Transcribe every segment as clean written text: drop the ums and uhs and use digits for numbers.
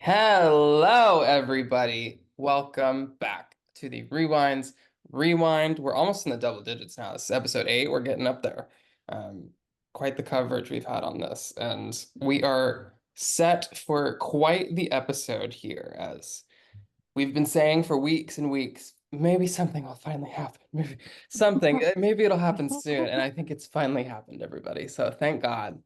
Hello, everybody. Welcome back to the Rewinds Rewind. We're almost in the double digits now. This is episode 8. We're getting up there. Um, Quite the coverage we've had on this, and we are set for quite the episode here, as we've been saying for weeks and weeks. Maybe something will finally happen. Maybe something. Maybe it'll happen soon, and I think it's finally happened, everybody. So thank God.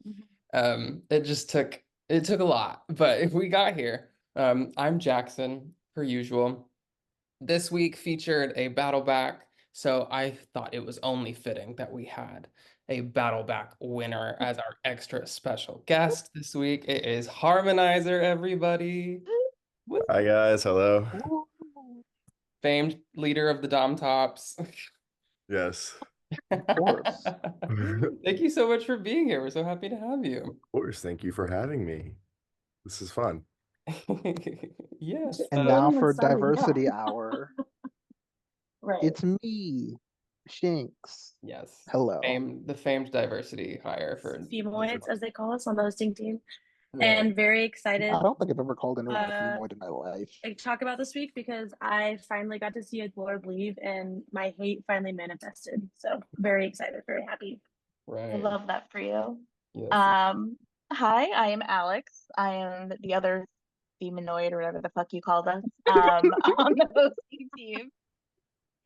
It just took a lot, but if we got here. I'm Jackson, per usual. This week featured a Battleback, so I thought it was only fitting that we had a Battleback winner as our extra special guest this week. It is Harmonizer, everybody. Woo! Hi guys, hello. Famed leader of the Dom Tops. Yes, Of course. of Thank you so much for being here. We're so happy to have you. course. Thank you for having me. This is fun. Yes. And now Feeling for excited, yeah. diversity hour. Right. It's me, Shinx. Yes. Hello. The famed diversity hire for Femoids, as they call us on the hosting team. right. And very I excited don't think I've ever called anyone a uh femoid in my life. to talk about this week because I finally got to see a Lord leave and my hate finally manifested. So very excited, very happy. I Right. love that for you. Yes. Hi, I am Alex. I am the other demonoid or whatever the fuck you called us on the hosting team.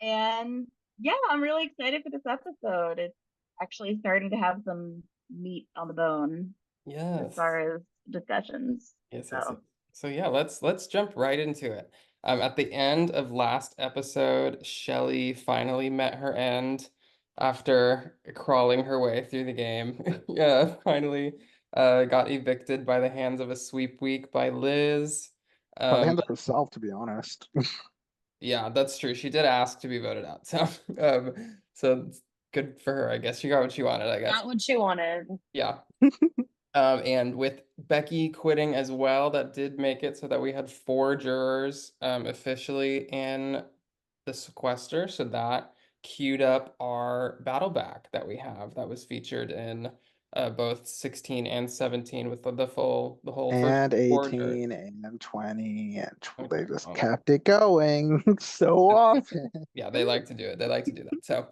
And yeah, I'm really excited for this episode. It's actually starting to have some meat on the bone as Yes. far as discussions. Yes, yes, yes. So So yeah, let's jump right into it. At the end of last episode, Shelly finally met her end after crawling her way through the game. Yeah, finally got evicted by the hands of a sweep week by Liz. By the Um, hands of herself, to be honest. yeah, that's true. She did ask to be voted out. So it's good for her, I guess. She got what she wanted, I guess. Not what she wanted. Yeah. And with Becky quitting as well, that did make it so that we had 4 jurors officially in the sequester. So that queued up our Battleback that we have that was featured in both 16 and 17 with the whole first And 4 jurors. 18 and 20 and they Okay. just Oh. kept it going so often. Yeah, they like to do it. They like to do that. So,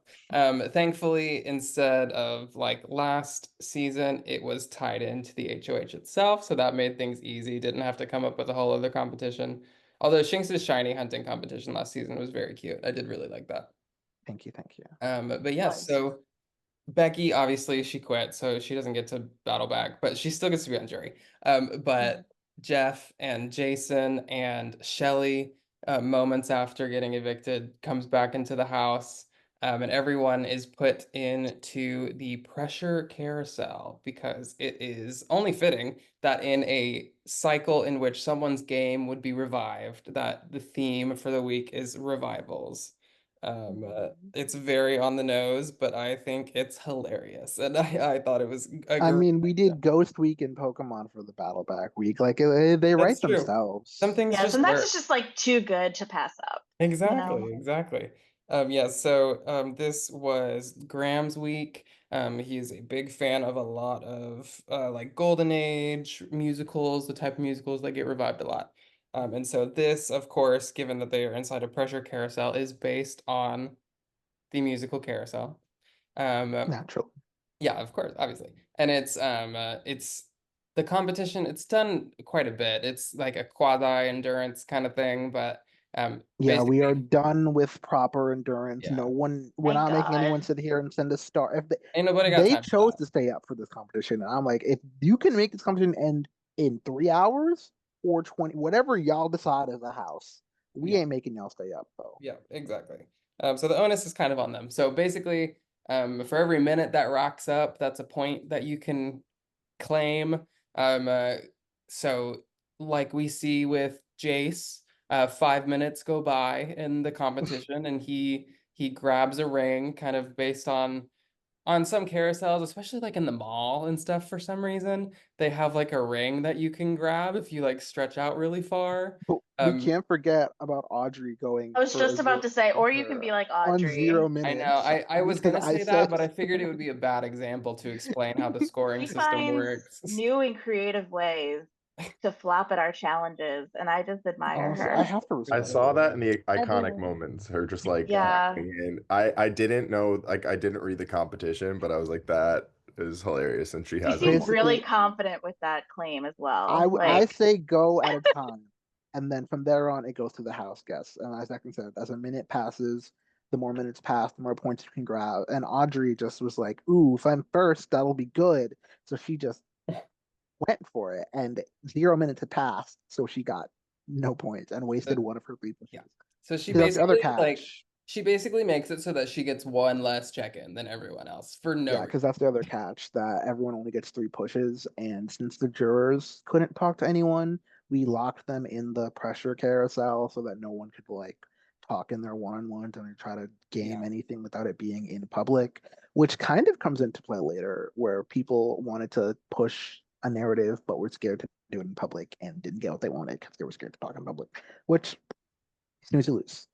thankfully, instead of like last season, it was tied into the HOH itself, so that made things easy. Didn't have to come up with a whole other competition. Although Shinx's shiny hunting competition last season was very cute. I did really like that. Thank you, thank you. But yes, so Becky, obviously, she quit, so she doesn't get to battle back, but she still gets to be on jury. But Jeff and Jason and Shelly, moments after getting evicted, comes back into the house, and everyone is put into the pressure carousel because it is only fitting that in a cycle in which someone's game would be revived, that the theme for the week is revivals. It's very on the nose, but I think it's hilarious, and I thought it was a I great mean, we idea. did Ghost Week in Pokemon for the Battleback week. Like, they That's write true. Some themselves. things yeah, just sometimes work. it's just like too good to pass up, you know? Exactly, exactly. Yeah, so this was Graham's week. He's a big fan of a lot of like Golden Age musicals, the type of musicals that get revived a lot. And so this, of course, given that they are inside a pressure carousel, is based on the musical Carousel. Um, Naturally. yeah, of course, obviously. And it's the competition, it's done quite a bit. It's like a quasi endurance kind of thing, but Yeah, we are basically, done with proper endurance. yeah. We're Thank not making anyone God. sit here and send a star. If Ain't nobody got they time for chose that. to stay up for this competition, and I'm like, if you can make this competition end in 3 hours or 20, whatever y'all decide as a house, we Yeah, ain't making y'all stay up though. yeah, exactly. So the onus is kind of on them. So basically, for every minute that racks up, that's a point that you can claim. Um, uh, so like we see with Jace, 5 minutes go by in the competition, and he grabs a ring, kind of based on some carousels, especially like in the mall and stuff. For some reason, they have like a ring that you can grab if you like stretch out really far. But we Um, can't forget about Audrey going I was for a just about zero to say, or you can her be like on 0 Audrey. I know. minutes. I was And gonna I say that, said, but I figured it would be a bad example to explain how the scoring She system finds works. new and creative ways to flop at our challenges, and I just admire Honestly, her. I have to I respect saw it. that in the iconic do. moments, her just like Yeah. coming in. I didn't know, like I didn't read the competition, but I was like, that is hilarious, and she She has it seems more. really Basically, confident with that claim as well. I Like, say go at a time, and then from there on it goes to the house guests. And as Zach said, as a minute passes, the more minutes pass, the more points you can grab. And Audrey just was like, "Ooh, if I'm first, that'll be good." So she just went for it, and 0 minutes had passed, so she got no points and wasted So, one of her three yeah. pushes. So she Because that's the other basically like catch. she basically makes it so that she gets one less check-in than everyone else for no Yeah, reason. because that's the other catch that everyone only gets three pushes, and since the jurors couldn't talk to anyone, we locked them in the pressure carousel so that no one could like talk in their one-on-ones and try to game Yeah. anything without it being in public, which kind of comes into play later, where people wanted to push a narrative but were scared to do it in public and didn't get what they wanted because they were scared to talk in public, which snooze you lose.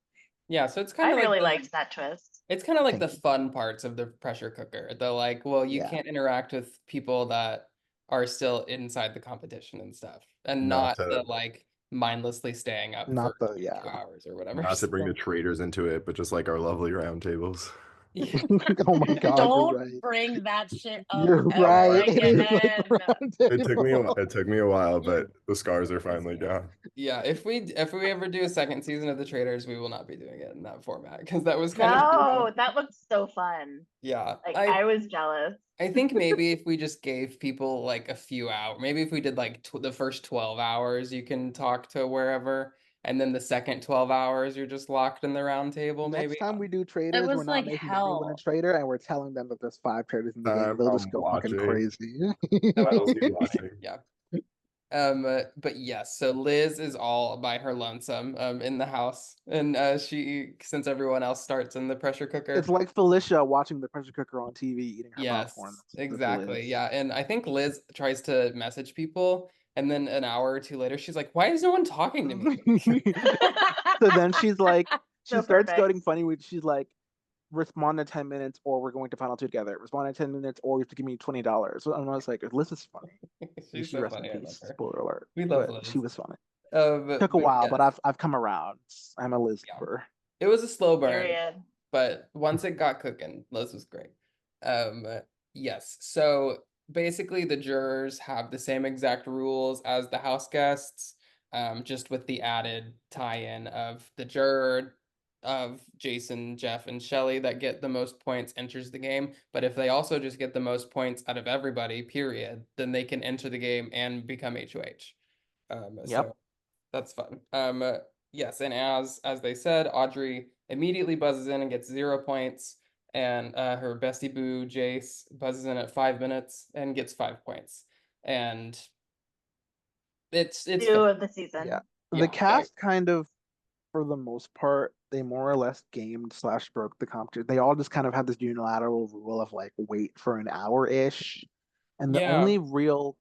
Yeah, so it's I kind of like really the liked that twist. it's kind of like the Thank you. fun parts of the pressure cooker. The like, well, you Yeah, can't interact with people that are still inside the competition and stuff, and Not not the to like mindlessly staying up for not the 2 yeah. hours or whatever. not to bring So, the traders into it, but just like our lovely round tables. yeah. Oh my God, you're Don't right. bring that shit up You're ever right. I It is like again. round It took me a while. table. It took me a while, You're but the scars are finally down. Yeah, if we ever do a second season of the Traders, we will not be doing it in that format because that was kind of No, that looked so fun. yeah. Like, I I was jealous. I think maybe if we just gave people like a few hours, maybe if we did like the first 12 hours, you can talk to wherever, and then the second 12 hours, you're just locked in the round table, maybe. Next time we do It traders, we're was not like making anyone a hell. trader, and we're telling them that there's five traders in the game. They'll just I'm go fucking watching. crazy. That I'll would be be watching. yeah. But yes, so Liz is all by her lonesome in the house, and she since everyone else starts in the pressure It's cooker. like Felicia watching the pressure cooker on TV, eating her popcorn. Yes, That's exactly. Liz. Yeah, and I think Liz tries to message people, and then an hour or two later, she's like, "Why is no one talking to me?" So then she's like, she So starts perfect. getting funny with, she's like, respond in 10 minutes or we're going to final two together. Respond in 10 minutes or you have to give me $20. So I was like, Liz is funny. May She's she so rest in funny. I love peace. her. Spoiler alert. We love But she Liz. was funny. But, Took a but while, but yes, I've come around. I'm a Liz yeah, keeper. it was a slow burn, Period. but once it got cooking, Liz was great. Um, yes. So basically, the jurors have the same exact rules as the house guests, just with the added tie-in of the juror of Jason, Jeff, and Shelly that get the most points enters the game. But if they also just get the most points out of everybody, period, then they can enter the game and become HOH. Yep. So that's fun. Yes, and as they said, Audrey immediately buzzes in and gets 0 points, and her bestie boo Jace buzzes in at 5 minutes and gets 5 points, and it's Two fun. of the season. Yeah. The Yeah, cast kind of, for the most part, they more or less gamed slash broke the competition. They all just kind of had this unilateral rule of like wait for an hour-ish. And the yeah, only real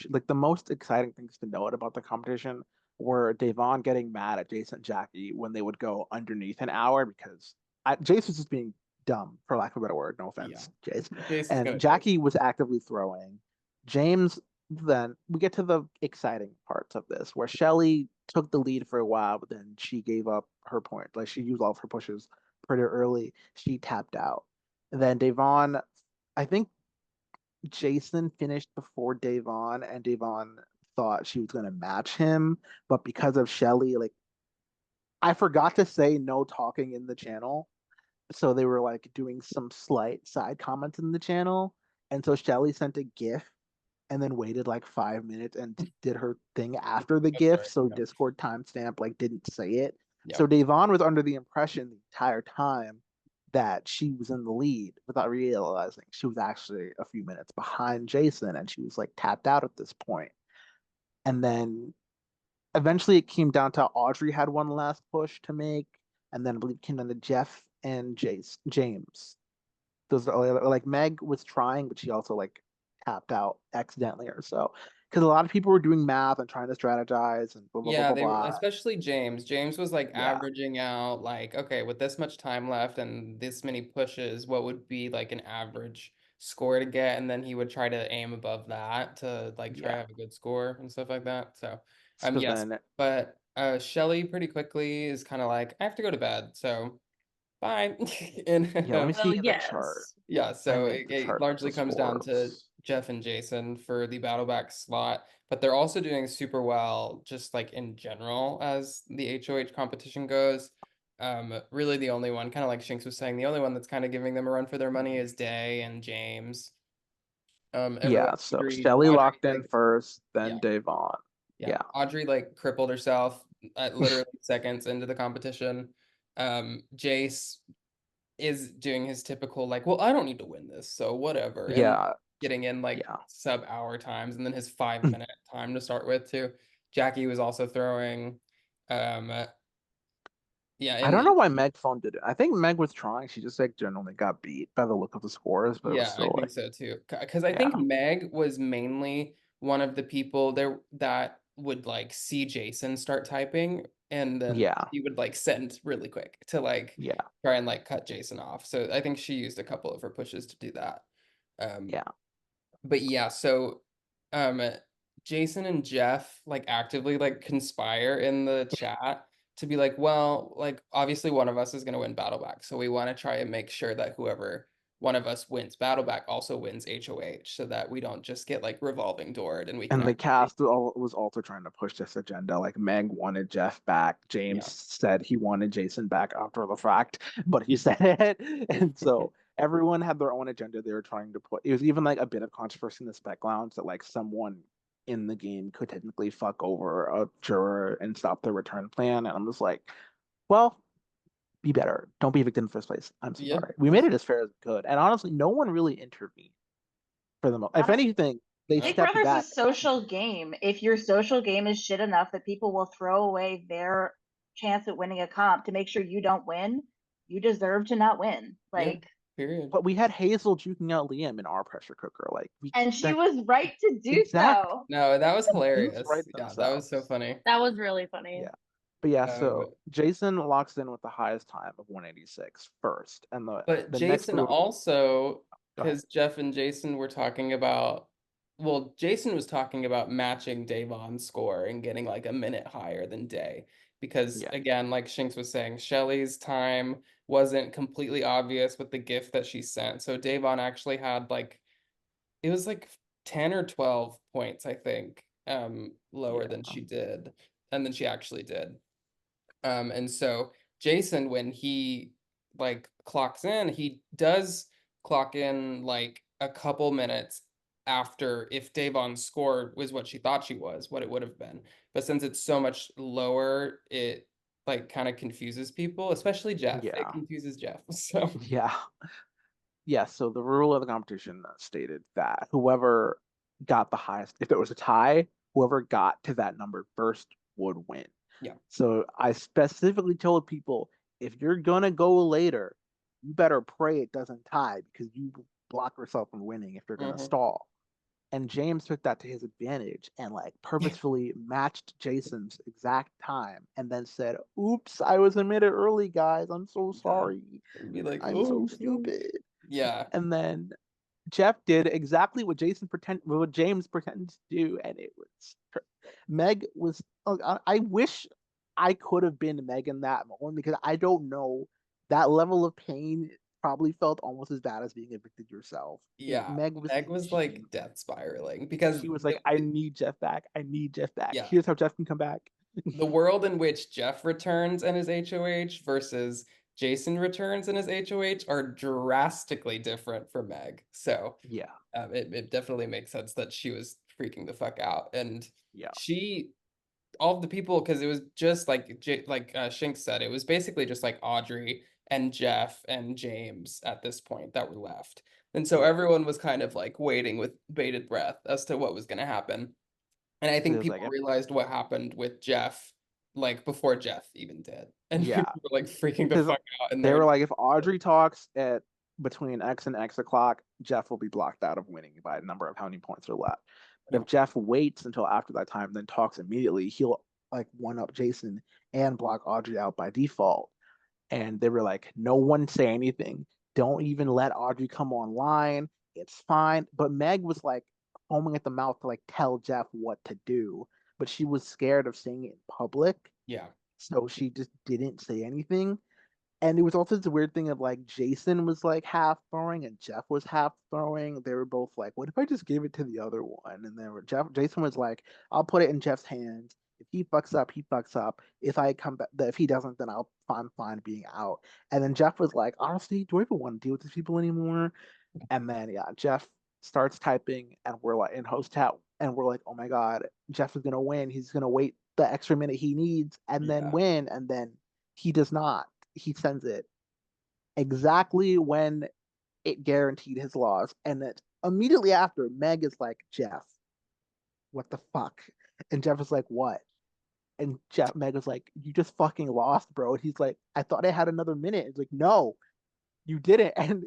like the most exciting things to note about the competition were Devon getting mad at Jason and Jackie when they would go underneath an hour because Jace was just being dumb, for lack of a better word. No yeah. offense, Jace. Jace is And gonna Jackie was actively throwing. James, then we get to the exciting parts of this, where Shelly took the lead for a while, but then she gave up her point. Like she used all of her pushes pretty early. She tapped out. And then Devon, I think Jason finished before Devon, and Devon thought she was going to match him, but because of Shelly, like I forgot to say no talking in the channel, so they were like doing some slight side comments in the channel, and so Shelly sent a GIF and then waited like 5 minutes and did her thing after the That's GIF, right. so Yeah. Discord timestamp like didn't say it. Yeah. So Devon was under the impression the entire time that she was in the lead without realizing she was actually a few minutes behind Jason and she was like tapped out at this point. And then eventually it came down to Audrey had one last push to make, and then I believe it came down to Jeff and James. Those are like Meg was trying, but she also like tapped out accidentally or so. Because a lot of people were doing math and trying to strategize and blah blah blah Yeah, blah they were, blah. especially James. James was like Yeah. averaging out like, okay, with this much time left and this many pushes, what would be like an average score to get, and then he would try to aim above that to like try to Yeah. have a good score and stuff like that. So So yes, then but Shelly pretty quickly is kind of like, I have to go to bed, so bye. And yeah, let me Well, see the chart. yes. yeah, I so made the it chart with largely the comes down to scores. Jeff and Jason for the Battleback slot, but they're also doing super well just like in general as the HOH competition goes. Really the only one, kind of like Shinx was saying, the only one that's kind of giving them a run for their money is Day and James. Everyone Yeah, so agreed. Shelly Audrey, locked in like, first, yeah, then Davon. yeah. Yeah. Audrey like crippled herself at literally seconds into the competition. Jace is doing his typical like, well, I don't need to win this, so whatever, and Yeah. getting in like Yeah. sub-hour times, and then his 5 minute time to start with too. Jackie was also throwing, um, yeah, I and don't know why Meg phone did it. I think Meg was trying. She just like generally got beat by the look of the scores, but it was yeah, I still think like, so too. Because I think yeah. Meg was mainly one of the people there that would like see Jason start typing, and then Yeah. he would like send really quick to like Yeah. try and like cut Jason off. So I think she used a couple of her pushes to do that. Um, Yeah. but yeah, so um Jason and Jeff like actively like conspire in the chat to be like, well, like obviously one of us is going to win Battleback, so we want to try and make sure that whoever one of us wins Battleback also wins HOH, so that we don't just get like revolving doored and we can And the actually, cast was also trying to push this agenda. Like Meg wanted Jeff back. James yeah. said he wanted Jason back after the fact, but he said it. And so everyone had their own agenda they were trying to put. It was even like a bit of controversy in the spec lounge that like someone in the game could technically fuck over a juror and stop the return plan. And I'm just like, well, be better. Don't be a victim in the first place. I'm so Yeah. sorry. We made it as fair as we could. And honestly, no one really intervened for the most. If Honestly, anything, they Big stepped Brother's a back. social game. If your social game is shit enough that people will throw away their chance at winning a comp to make sure you don't win, you deserve to not win. Yeah, Like, period. But we had Hazel juking out Liam in our pressure cooker. Like we and she that was right to do exact so. No, that was things hilarious. right Yeah, that was so themselves. funny. That was really funny. Yeah. But yeah, Um, so Jason locks in with the highest time of 186 first. And But the next Jason three also, go ahead. because Jeff and Jason were talking about, well, Jason was talking about matching Davon's score and getting like a minute higher than Day. Because Yeah. again, like Shinx was saying, Shelly's time wasn't completely obvious with the gift that she sent. So Davon actually had like, it was like 10 or 12 points, I think, lower than Yeah. she did, and then she actually did. And so Jason, when he like clocks in, he does clock in like a couple minutes after if Davon's score was what she thought she was, what it would have been. But since it's so much lower, it like kind of confuses people, especially Jeff. It Yeah. confuses Jeff. So Yeah. Yeah. So the rule of the competition stated that whoever got the highest, if it was a tie, whoever got to that number first would win. yeah. So I specifically told people if you're gonna go later, you better pray it doesn't tie because you block yourself from winning if you're gonna Mhm. stall. And James took that to his advantage and like purposefully matched Jason's exact time and then said, "Oops, I was a minute early, guys. I'm so Yeah. sorry. Be like, I'm so oh, stupid." yeah. And then Jeff did exactly what James pretended to do, and it was Meg was. I wish I could have been Meg in that moment because I don't know that level of pain probably felt almost as bad as being evicted yourself. Yeah. Meg was Meg was like death spiraling because she was like, "I need Jeff back. I need Jeff back. yeah, Here's how Jeff can come back." the world in which Jeff returns and his HOH versus Jason returns and his HOH are drastically different for Meg. So Yeah, it definitely makes sense that she was freaking the fuck out. And yeah, she, all of the people, because it was just like Shinx said, it was basically just like Audrey and Jeff and James at this point that were left. And so yeah. everyone was kind of like waiting with bated breath as to what was going to happen. And I It think was people like, realized what happened with Jeff, like before Jeff even did. And yeah, people were like freaking the because fuck out. And they they're were like, if Audrey talks at between X and X o'clock, Jeff will be blocked out of winning by a number of how many points are left. But if Jeff waits until after that time, then talks immediately, he'll like one up Jason and block Audrey out by default. And they were like, no one say anything. Don't even let Audrey come online. it's fine. But Meg was like foaming at the mouth to like tell Jeff what to do, but she was scared of saying it in public, Yeah. so she just didn't say anything. And it was also this weird thing of like Jason was like half throwing and Jeff was half throwing. They were both like, "What if I just gave it to the other one?" And then Jason was like, "I'll put it in Jeff's hands. If he fucks up, he fucks up. If I come back, if he doesn't, then I'm fine being out." And then Jeff was like, "Honestly, do I even want to deal with these people anymore?" And then yeah, Jeff starts typing, and we're like in host chat, and we're like, "Oh my god, Jeff is gonna win. He's gonna wait the extra minute he needs and then Yeah. win." And then he does not. He sends it exactly when it guaranteed his loss. And then immediately after, Meg is like, "Jeff, what the fuck?" And Jeff is like, "What?" And Meg was like, "You just fucking lost, bro." And he's like, "I thought I had another minute." It's like, "No, you didn't." And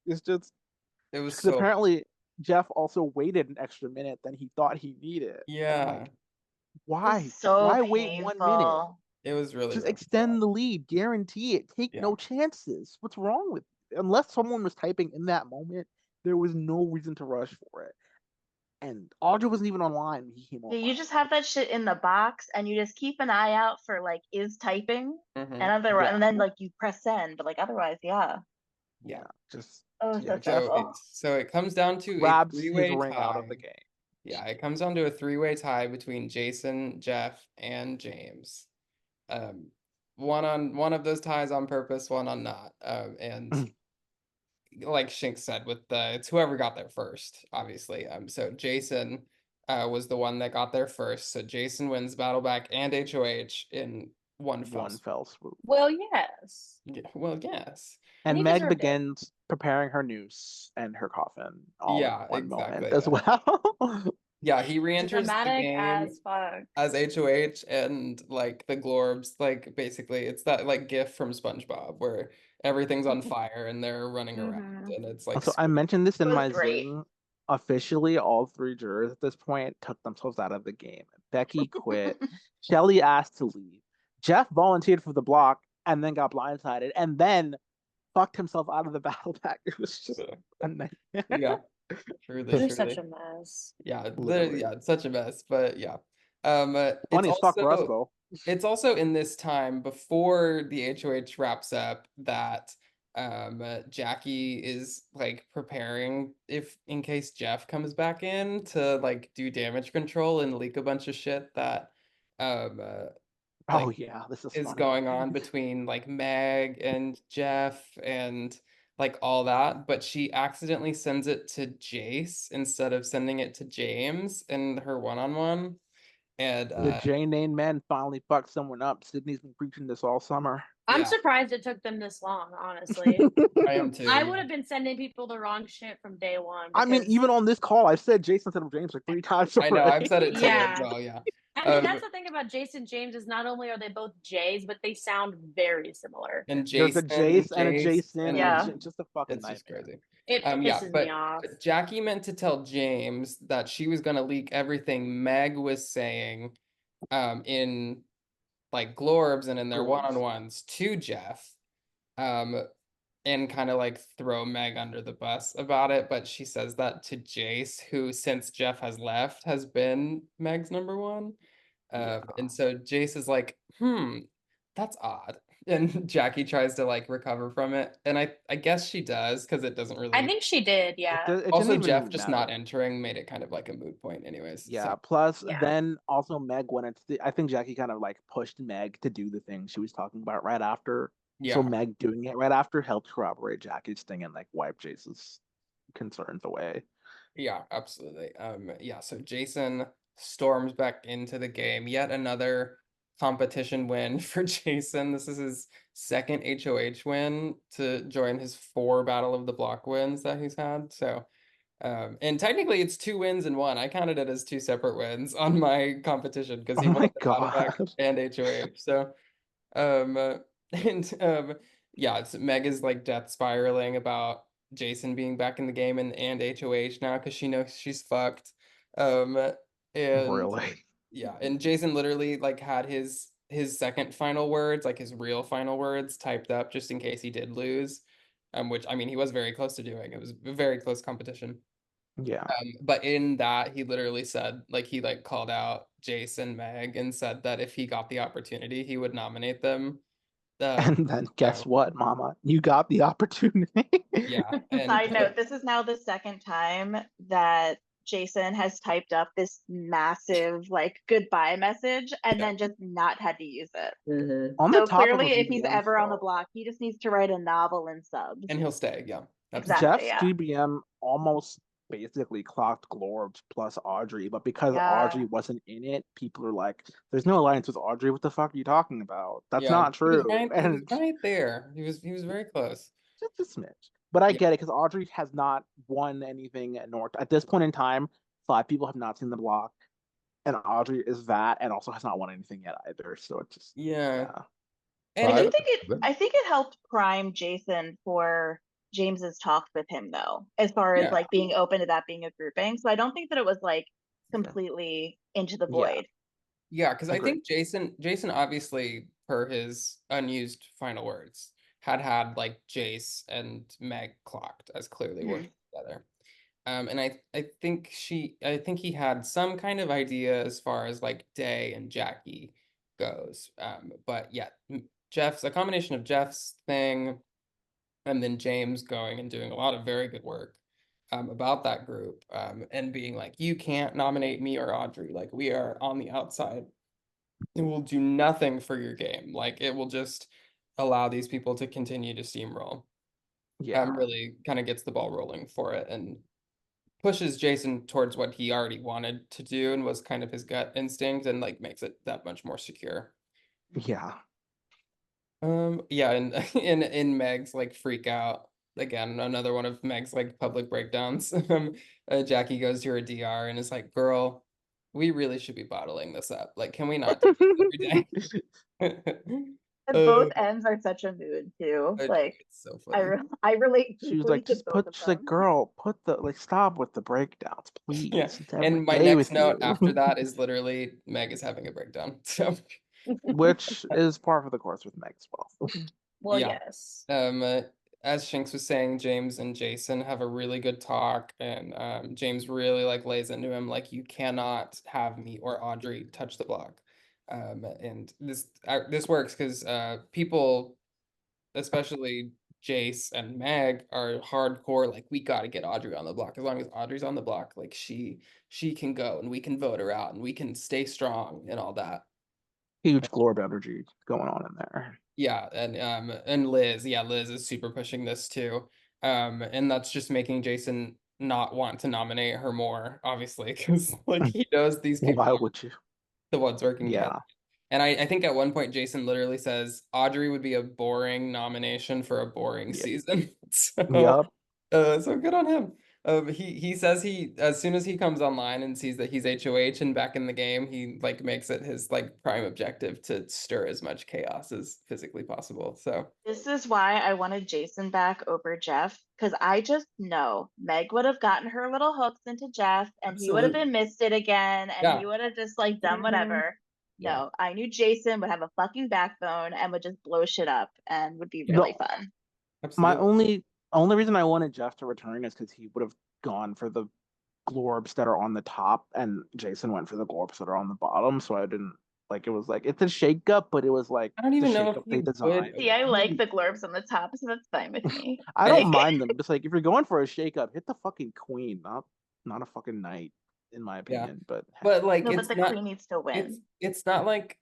it's just It was because so apparently Jeff also waited an extra minute than he thought he needed. And I'm yeah. like, why? It's so Why wait 1 minute? painful. It was really Just rough. extend the lead, guarantee it. Take Yeah. no chances. What's wrong with it? Unless someone was typing in that moment, there was no reason to rush for it. And Audra wasn't even online when he came Yeah, you online. just have that shit in the box and you just keep an eye out for like is typing Mhm. Yeah. and then like you press send, but like otherwise, yeah. Yeah. Just Oh, Yeah, so Jeff stressful. So it comes down to a grabs his three-way ring out of tie. the game. Yeah, it comes down to a three-way tie between Jason, Jeff, and James. One of those ties on purpose, one on not. And like Shink said, with it's whoever got there first, obviously. So Jason was the one that got there first. So Jason wins Battleback and HOH in one fell One swoop. fell swoop. Well, yes. Yeah, well, yes. And he Meg deserved it. begins preparing her noose and her coffin all Yeah, in one exactly. moment as well. Yeah, he re-enters the Dramatic game as fuck. as HOH, and like the Glorbs, like basically it's that like gif from SpongeBob where everything's on fire and they're running around and it's like So I mentioned this in It was my great. Zing. Officially, all three jurors at this point took themselves out of the game. Becky quit. Shelly asked to leave. Jeff volunteered for the block and then got blindsided and then fucked himself out of the battle pack. It was just a nightmare. yeah, truly, They're truly. such a mess. Yeah, Literally. yeah, it's such a mess, but yeah. Funny as fuck, Roscoe. It's also in this time before the HOH wraps up that Jackie is like preparing if in case Jeff comes back in to like do damage control and leak a bunch of shit that Oh like yeah, this is is funny. going on between like Meg and Jeff and like all that, but she accidentally sends it to Jace instead of sending it to James in her one-on-one. And The J name man finally fucked someone up. Sydney's been preaching this all summer. I'm Yeah. surprised it took them this long, honestly. I am too. I yeah. would have been sending people the wrong shit from day one. I mean, because- even on this call, I've said Jason instead of James like 3 times I know, I've already. said it too Yeah. as well, yeah. I mean, that's the thing about Jason James is not only are they both J's, but they sound very similar. And There's a Jace and a Jason. and Yeah. It's just a fucking it's just nightmare. crazy. It Yeah, pisses but me off. Jackie meant to tell James that she was gonna leak everything Meg was saying in like Glorbs and in their Glorbs. one-on-ones to Jeff. And kind of like throw Meg under the bus about it, but she says that to Jace, who since Jeff has left has been Meg's number one. And so Jace is like, that's odd. And Jackie tries to like recover from it. And I guess she does because it doesn't really. I think she did, yeah. It didn't Also, even Jeff just not matter. entering made it kind of like a moot point, anyways. Yeah. So, Plus, Yeah. then also Meg went into. I think Jackie kind of like pushed Meg to do the thing she was talking about right after. yeah. So Meg doing it right after helped corroborate Jackie's thing and like wipe Jace's concerns away. Yeah, absolutely. Yeah, so Jason storms back into the game. Yet another competition win for Jason. This is his second HOH win to join his 4 Battle of the Block wins that he's had. So, and technically it's 2 wins in 1. I counted it as 2 separate wins on my competition because he Oh won my the Battleback God. and HOH. So, and yeah, it's Meg is like death spiraling about Jason being back in the game and HOH now because she knows she's fucked. And Really? yeah, and Jason literally like had his second final words, like his real final words typed up just in case he did lose. which I mean he was very close to doing. It was a very close competition. Yeah. But in that, he literally said, like, he like called out Jason, Meg, and said that if he got the opportunity, he would nominate them. And then guess So what, Mama? You got the opportunity. yeah, and Side note, this is now the second time that Jason has typed up this massive like goodbye message and Yeah. then just not had to use it. On the So top of clearly, a if he's GBM ever on the though, block, he just needs to write a novel in subs. and he'll stay. Yeah, absolutely. Exactly, Jeff's yeah. GBM almost basically clocked Glorbs plus Audrey, but because Yeah. Audrey wasn't in it, people are like, "There's no alliance with Audrey. What the fuck are you talking about? That's Yeah, not he was true." right. He was And right there. He was very close. just a smidge. But I Yeah. get it because Audrey has not won anything at North at this point in time. 5 people have not seen the block, and Audrey is that, and also has not won anything yet either. So it's just Yeah, yeah. and I do Five? think it helped prime Jason for James's talk with him though, as far as Yeah. like being open to that being a grouping. So I don't think that it was like completely into the Yeah. void. yeah, because I Agreed. think Jason obviously, per his unused final words, had like Jace and Meg clocked as clearly working together. And I think he had some kind of idea as far as like Day and Jackie goes. But yeah, Jeff's a combination of Jeff's thing and then James going and doing a lot of very good work about that group, and being like, you can't nominate me or Audrey. Like we are on the outside. It will do nothing for your game. Like it will just allow these people to continue to steamroll. Yeah. Really kind of gets the ball rolling for it and pushes Jason towards what he already wanted to do and was kind of his gut instinct and like makes it that much more secure. Yeah. Yeah, and in Meg's like freak out again, another one of Meg's like public breakdowns. Jackie goes to her DR and is like, "Girl, we really should be bottling this up. Like, can we not do this every day?" And both ends are such a mood too. Like it's so funny. I relate She was deeply like, to just both put, of she's like, them. girl, put the, like, stop with the breakdowns, please. Yeah, It's every and my day next with note you. after that is literally Meg is having a breakdown. So Which is par for the course with Meg as well. Well, yeah. yes. As Shinx was saying, James and Jason have a really good talk, and James really like lays into him like you cannot have me or Audrey touch the block. And this works because people, especially Jace and Meg, are hardcore like we got to get Audrey on the block. As long as Audrey's on the block, like she can go and we can vote her out and we can stay strong and all that. Huge Glorb energy going on in there. Yeah, and Liz, yeah, Liz is super pushing this too. And that's just making Jason not want to nominate her more, obviously, because like he knows these people Why are would you? the ones working together. Yeah. And I think at one point Jason literally says Audrey would be a boring nomination for a boring Yeah. season. So Yup. so good on him. He says he as soon as he comes online and sees that he's HOH and back in the game, he like makes it his like prime objective to stir as much chaos as physically possible. So This is why I wanted Jason back over Jeff, because I just know Meg would have gotten her little hooks into Jeff and he would have absolutely, been missed it again and yeah, he would have just like done whatever. yeah, No, I knew Jason would have a fucking backbone and would just blow shit up and would be The really fun. my absolutely. only reason I wanted Jeff to return is because he would have gone for the Glorbs that are on the top, and Jason went for the Glorbs that are on the bottom. So I didn't like it was like it's a shakeup, but it was like I don't the even know if shakeup they he would. designed. See, I like the Glorbs on the top, so that's fine with me. I I don't mind them. Just like if you're going for a shakeup, hit the fucking queen, not a fucking knight, in my Yeah, opinion. But but like No, but it's the not. queen needs to win. It's not like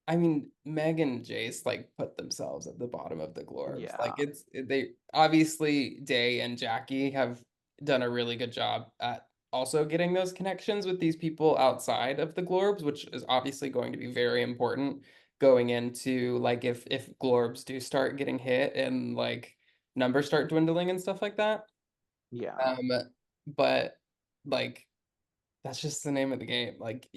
I mean Meg and Jace like put themselves at the bottom of the Glorbs. yeah, Like they obviously Day and Jackie have done a really good job at also getting those connections with these people outside of the Glorbs, which is obviously going to be very important going into like if Glorbs do start getting hit and like numbers start dwindling and stuff like that. yeah, But like that's just the name of the game. Like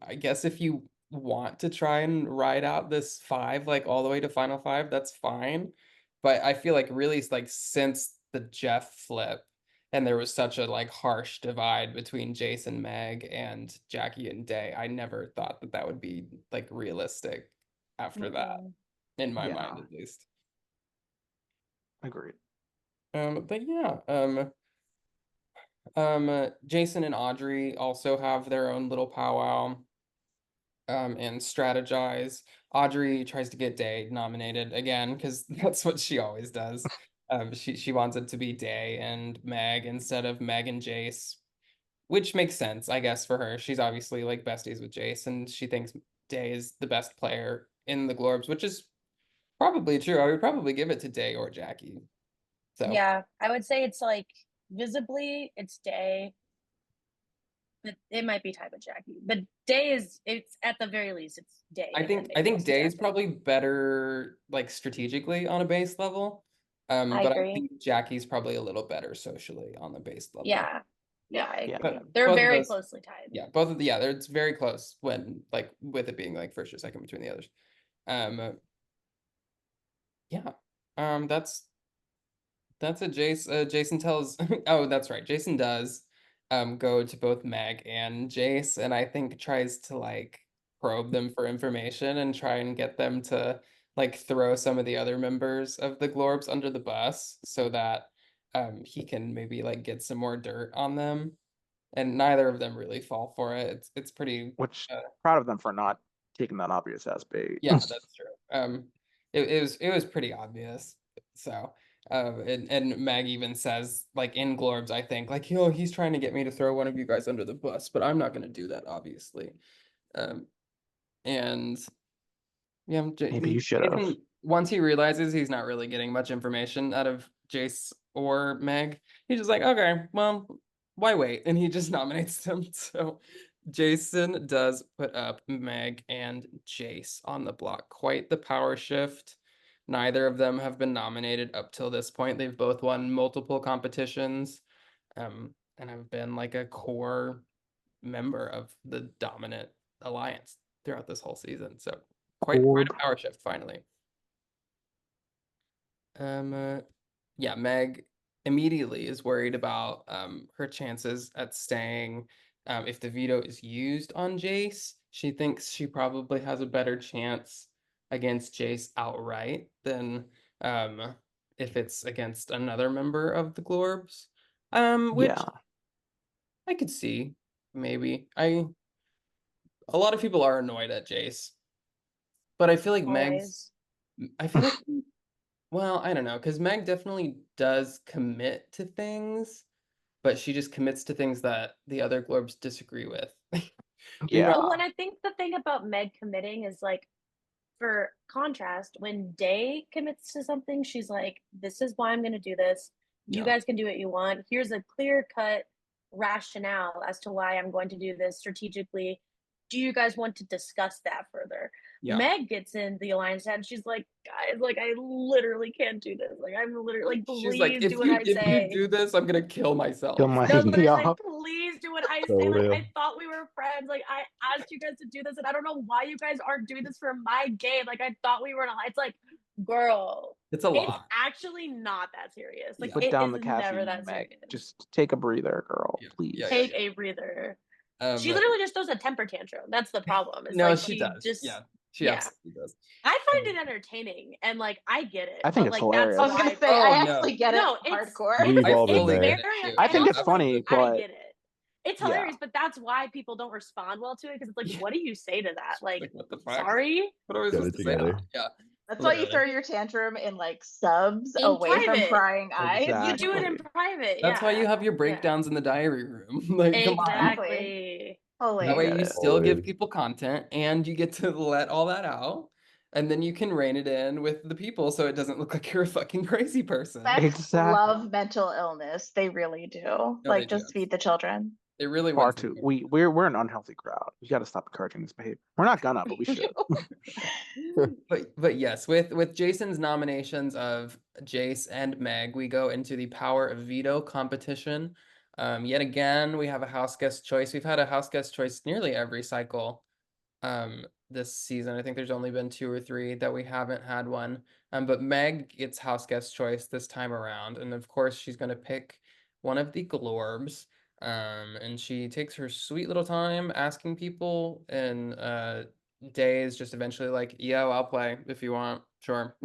I guess if you want to try and ride out this five, like all the way to final five, that's fine. But I feel like really like since the Jeff flip and there was such a like harsh divide between Jason, Meg, and Jackie and Day, I never thought that that would be like realistic after that, in my mind yeah. at least. Agreed. But yeah, Jason and Audrey also have their own little powwow, and strategize. Audrey tries to get Day nominated again because that's what she always does. She wants it to be Day and Meg instead of Meg and Jace, which makes sense, I guess, for her. She's obviously like besties with Jace, and she thinks Day is the best player in the Glorbs, which is probably true. I would probably give it to Day or Jackie. So Yeah, I would say it's like visibly it's Day, but it might be tied with Jackie. But Day is it's at the very least it's Day. I and then think maybe also Day is Jackie. probably better like strategically on a base level. I But I agree. think Jackie's probably a little better socially on the base level. Yeah, I Yeah. agree. But They're both of very those- closely tied. Yeah, both of the it's very close when like with it being like first or second between the others. Yeah. That's a Jason tells oh, that's right. Jason does go to both Meg and Jace, and I think tries to like probe them for information and try and get them to like throw some of the other members of the Glorbs under the bus so that he can maybe like get some more dirt on them. And neither of them really fall for it. It's pretty Which proud of them for not taking that obvious ass bait. yeah, that's true. It was pretty obvious. So, and Meg even says, like in Glorbs, I think, like, he's trying to get me to throw one of you guys under the bus, but I'm not gonna do that, obviously. And yeah, Maybe you should have. Jason, once he realizes he's not really getting much information out of Jace or Meg, he's just like, okay, well, why wait? And he just nominates them. So Jason does put up Meg and Jace on the block. Quite the power shift. Neither of them have been nominated up till this point. They've both won multiple competitions, and have been like a core member of the dominant alliance throughout this whole season. So quite a power shift finally. Yeah, Meg immediately is worried about her chances at staying. If the veto is used on Jace, she thinks she probably has a better chance against Jace outright than if it's against another member of the Glorbs. Which Yeah. I could see, maybe. A lot of people are annoyed at Jace, but I feel like Always. I feel like, well, I don't know, because Meg definitely does commit to things, but she just commits to things that the other Glorbs disagree with. Yeah. Well, and I think the thing about Meg committing is like, for contrast, when Day commits to something, she's like, this is why I'm going to do this. You Yeah. guys can do what you want. Here's a clear cut rationale as to why I'm going to do this strategically. Do you guys want to discuss that further? Yeah. Meg gets in the alliance and she's like, guys, like, I literally can't do this. Like, I'm literally like, She's like, please if do what you I say. do this, I'm gonna kill myself. Kill my- No, but it's Yeah. like, please do what I So say. Like, real. I thought we were friends. Like, I asked you guys to do this, and I don't know why you guys aren't doing this for my game. Like, I thought we were in a. It's like, girl, It's a it's lot. actually not that serious. Like, Yeah. Put it down is the never caffeine, that Meg. serious. Just take a breather, girl. Yeah. Please. Yeah, Take a breather. She literally just throws a temper tantrum. That's the problem. It's no, like she does. Just, Yeah, she yeah. absolutely does. I find it entertaining, and like, I get it. I think but, it's like, hilarious. I was gonna why- say, Oh, I no. actually get it. No, it's Hardcore. We've all it's been there. very. I think it's also, funny, I but get it. It's yeah. hilarious, but that's why people don't respond well to it, because it's like, Yeah. what do you say to that? Like, what the fuck? sorry, What are we Get supposed it to say? together. Yeah. That's why you Literally. throw your tantrum in like subs In away from private. prying eyes. you do it in Exactly. private. That's why you yeah. have your breakdowns in the diary room. Like, come on. Exactly. Holy. That way get you it. still give Always. people content and you get to let all that out. And then you can rein it in with the people so it doesn't look like you're a fucking crazy person. Specs Exactly. love mental illness. They really do. they Like, do. just feed the children. It really Far wins. too. We're an unhealthy crowd. We got to stop encouraging this behavior. We're not gonna, but we should. But yes, with Jason's nominations of Jace and Meg, we go into the power of veto competition. Yet again, we have a house guest choice. We've had a house guest choice nearly every cycle this season. I think there's only been 2 or 3 that we haven't had one. But Meg gets house guest choice this time around, and of course she's going to pick one of the Glorbs. And she takes her sweet little time asking people, and Day is just eventually like, yo, I'll play if you want, sure.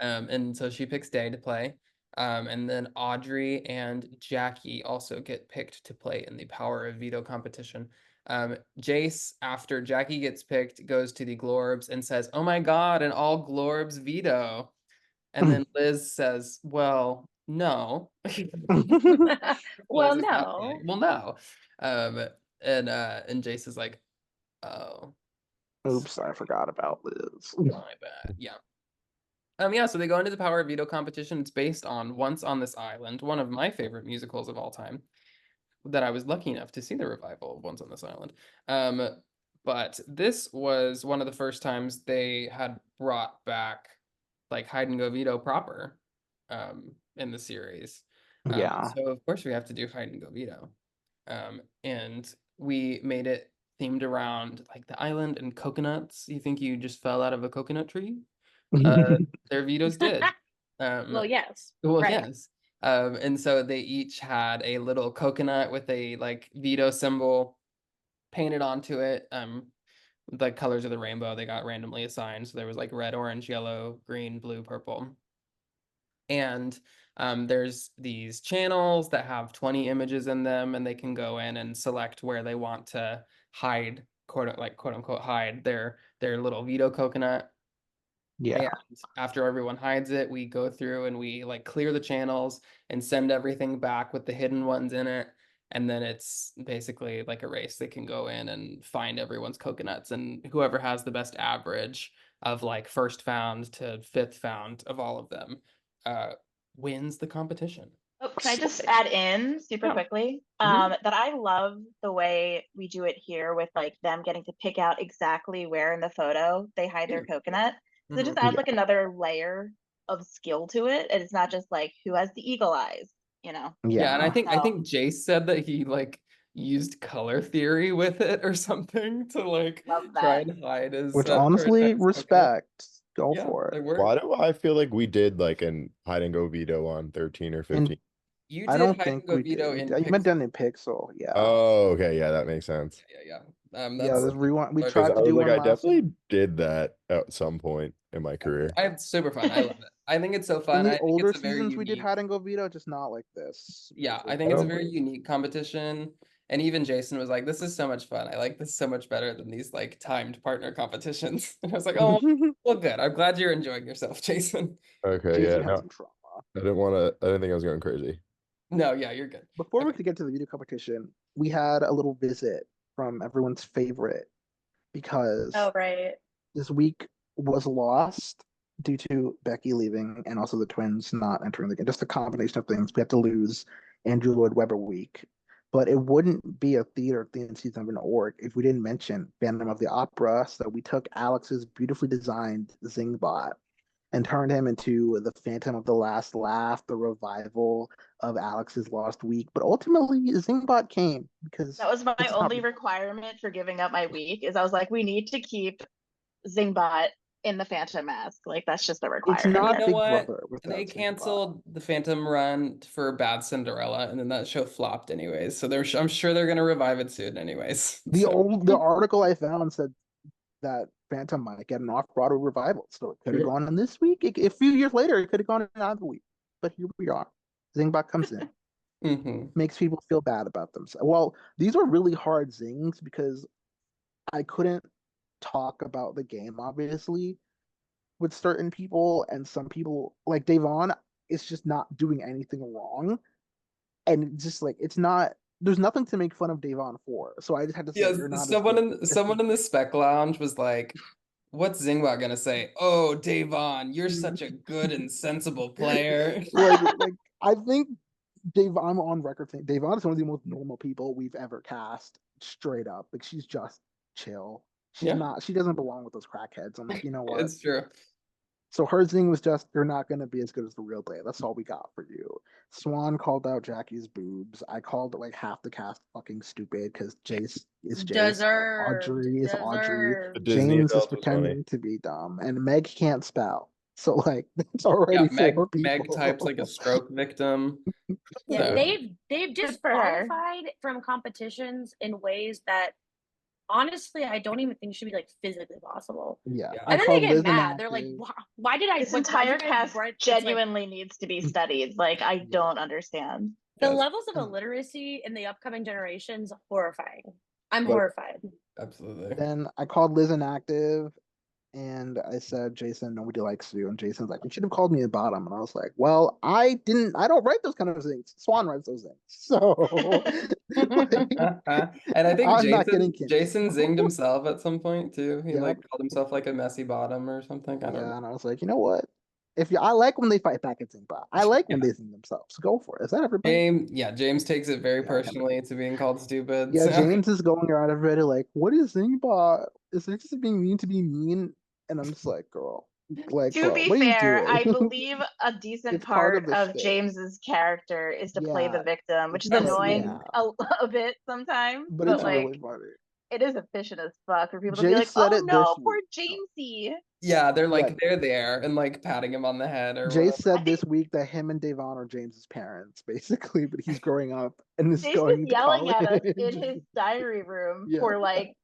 And so she picks Day to play. And then Audrey and Jackie also get picked to play in the Power of Veto competition. Jace, after Jackie gets picked, goes to the Glorbs and says, "Oh my God, and all Glorbs veto." And then Liz says, "Well, no." Well, Liz is not no. playing. Well, no. And Jace is like, "Oh, Oops, I forgot about Liz. my bad." Yeah. Yeah, so they go into the Power of Veto competition. It's based on Once on This Island, one of my favorite musicals of all time, that I was lucky enough to see the revival of Once on This Island. But this was one of the first times they had brought back like Hide and Go Veto proper in the series. Yeah. So of course we have to do Hide and Go Veto. And we made it themed around like the island and coconuts. You think you just fell out of a coconut tree? Their vetoes did. Well, yes. Well, right. yes. And so they each had a little coconut with a like veto symbol painted onto it. The colors of the rainbow they got randomly assigned. So there was like red, orange, yellow, green, blue, purple. And there's these channels that have 20 images in them, and they can go in and select where they want to hide, quote unquote, hide their little veto coconut. Yeah. And after everyone hides it, we go through and we like clear the channels and send everything back with the hidden ones in it. And then it's basically like a race. They can go in and find everyone's coconuts, and whoever has the best average of like first found to fifth found of all of them wins the competition. Oh, can I just add in super Yeah. quickly Mhm. that I love the way we do it here with like them getting to pick out exactly where in the photo they hide their coconut. So it just adds like another layer of skill to it. And it's not just like who has the eagle eyes, you know? Yeah, and I Yeah. think Jace said that he like used color theory with it or something to like Love try that. and hide his Which try and hide honestly, his coconut. respect. Go Yeah, for they it. Why were. do I feel like we did like an hide and go veto on 13 or 15? You I did don't hide and think go we veto did. in You meant done Pixel. in Pixel, yeah. Oh, okay, yeah, that makes sense. Yeah. Yeah, That's this rewind. We Because Because tried I to was do like, one I last definitely did that at some point in my career. it's super fun. I love it. I think it's so in fun. the I think older it's a very seasons we did unique. hide and go veto, just not like this. Yeah, I Because think it's a Oh. very unique competition. And even Jason was like, "This is so much fun. I like this so much better than these like timed partner competitions." And I was like, "Oh, well, good. I'm glad you're enjoying yourself, Jason." Okay, Jason yeah, had no, some trauma. I didn't want to. I didn't think I was going crazy. No, yeah, you're good. Before we Okay. could get to the video competition, we had a little visit from everyone's favorite because Oh, right. this week was lost due to Becky leaving and also the twins not entering the game. Just a combination of things. We had to lose Andrew Lloyd Webber week. But it wouldn't be a theater theme season of an org if we didn't mention Phantom of the Opera. So we took Alex's beautifully designed Zingbot and turned him into the Phantom of the Last Laugh, the revival of Alex's Lost Week. But ultimately, Zingbot came because That was my it's only requirement for giving up my week is I was like, we need to keep Zingbot in the Phantom mask. Like that's just a it's requirement. not You know Big what? Brother without They Zingbot. canceled the Phantom run for Bad Cinderella, and then that show flopped anyways. So I'm sure they're gonna revive it soon anyways. The article I found said that Phantom might get an off-Broadway revival, so it could have gone in this week. A few years later, it could have gone in another week. But here we are. Zingbot comes in, makes people feel bad about themselves. Well, these were really hard zings because I couldn't talk about the game, obviously, with certain people, and some people, like Davon, is just not doing anything wrong. And it's just like, it's not, there's nothing to make fun of Davon for. So I just had to say, Yes, you're not as good. someone in the spec lounge was like, "What's Zingwa gonna say? Oh, Davon, you're such a good and sensible player." like I think Dave, I'm on record saying Davon is one of the most normal people we've ever cast. Straight up, like she's just chill. She's Yeah. not. She doesn't belong with those crackheads. I'm like, you know what? It's true. So her thing was just, you're not going to be as good as the real Day. That's all we got for you. Swan called out Jackie's boobs. I called like half the cast fucking stupid because Jace is Jace. Deserved. Audrey is Audrey. The Deserved. Disney James is adult was funny. pretending to be dumb. And Meg can't spell. So like that's Yeah, already Meg four people. Meg types like a stroke victim. Yeah, So they've Good for her. disqualified from competitions in ways that honestly, I don't even think it should be like physically possible. Yeah, Yeah. I And then they called get Liz mad. They're like, inactive. why did I This like, why'd you entire guys cast write-" It's like, genuinely needs to be studied. Like, I Yeah. don't understand. the Yes. levels of illiteracy in the upcoming generations horrifying. I'm But- horrified. Absolutely. Then I called Liz inactive, and I said, Jason, nobody likes you. And Jason's like, you should have called me a bottom. And I was like, well, I don't write those kind of things. Swan writes those things. So And I think I'm not getting Jason canceled. zinged himself at some point too. He like Yep. called himself like a messy bottom or something. I don't know. Yeah, and I was like, you know what? I like when they fight back at Zingba. I like when they zing themselves. Go for it. Is that everybody? James takes it very Yeah, personally to being called stupid. Yeah, so- James is going around everybody like, what is Zingba? Is it just being mean to be mean? And I'm just like, girl, like, To bro, be what are you fair, I doing? believe a decent It's part part of the of shtick. James's character is to play the Yeah, victim, which is it's annoying yeah. a bit sometimes, But but it's like really funny. it is efficient as fuck for people to be Jay like, said "Oh it no, this poor week. Jamesy." Yeah, they're like Yeah. they're there and like patting him on the head or Jay whatever. said this week that him and Devon are James's parents, basically, but he's growing up and is Jason's going to yelling at us college. in his diary room Yeah. for like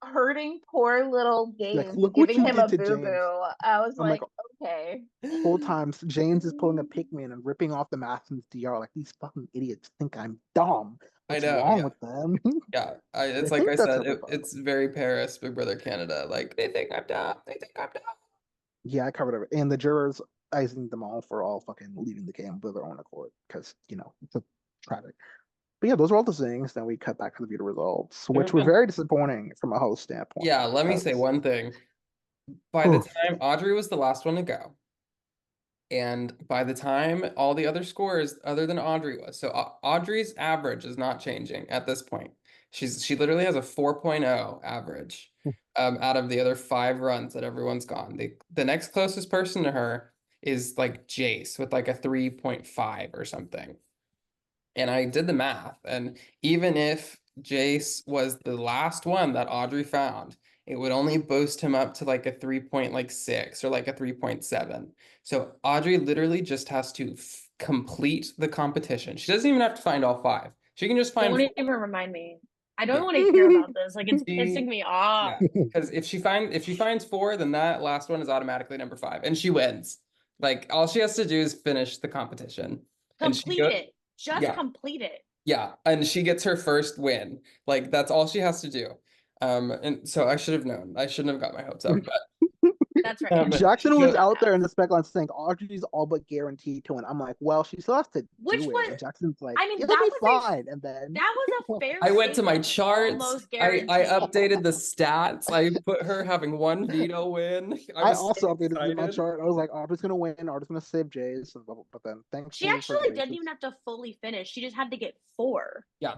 hurting poor little Like, James, look what giving you him a did to boo James. boo. I was I'm like, okay. whole times James is pulling a pick me and ripping off the mask in his DR like these fucking idiots think I'm dumb. I What's know, wrong yeah. with them? Yeah, it's I like think I that's said, everybody. it's very Paris, Big Brother Canada. Like they think I'm dumb. They think I'm dumb. Yeah, I covered everything. And the jurors, I think them all for all fucking leaving the game with their own accord because, it's a tragic. But yeah, those were all the things. Then we cut back to the viewer results, which were very disappointing from a host standpoint. Yeah, let me say because- one thing. By the Oof. time Audrey was the last one to go, and by the time all the other scores other than Audrey was, so Audrey's average is not changing at this point. She literally has a 4.0 average out of the other 5 runs that everyone's gone. The next closest person to her is like Jace with like a 3.5 or something. And I did the math, and even if Jace was the last one that Audrey found, it would only boost him up to like a 3.6 or like a 3.7. So Audrey literally just has to complete the competition. She doesn't even have to find all 5. She can just find Don't 4. even remind me. I don't Yeah. want to hear about this. Like it's She- pissing me off. Yeah, because if she finds 4, then that last one is automatically number 5, and she wins. Like all she has to do is finish the competition. And she Complete it. Just Yeah. complete it. Yeah, and she gets her first win. Like that's all she has to do. And so I should have known. I shouldn't have got my hopes up. But That's right. Um, Jackson was so- out there in the spec line saying Audrey's all but guaranteed to win. I'm like, well, she still has to Which do was- it. And Jackson's like, I mean, it'll that be was fine. And then That was a fair I went to my statement, charts. almost I guaranteed. updated the stats. I put her having 1 veto win. I was also so updated my excited. chart. I was like, Audrey's gonna win. Audrey's gonna save Jays. But then thanks. She actually didn't even have to fully finish. She just had to get 4. Yeah.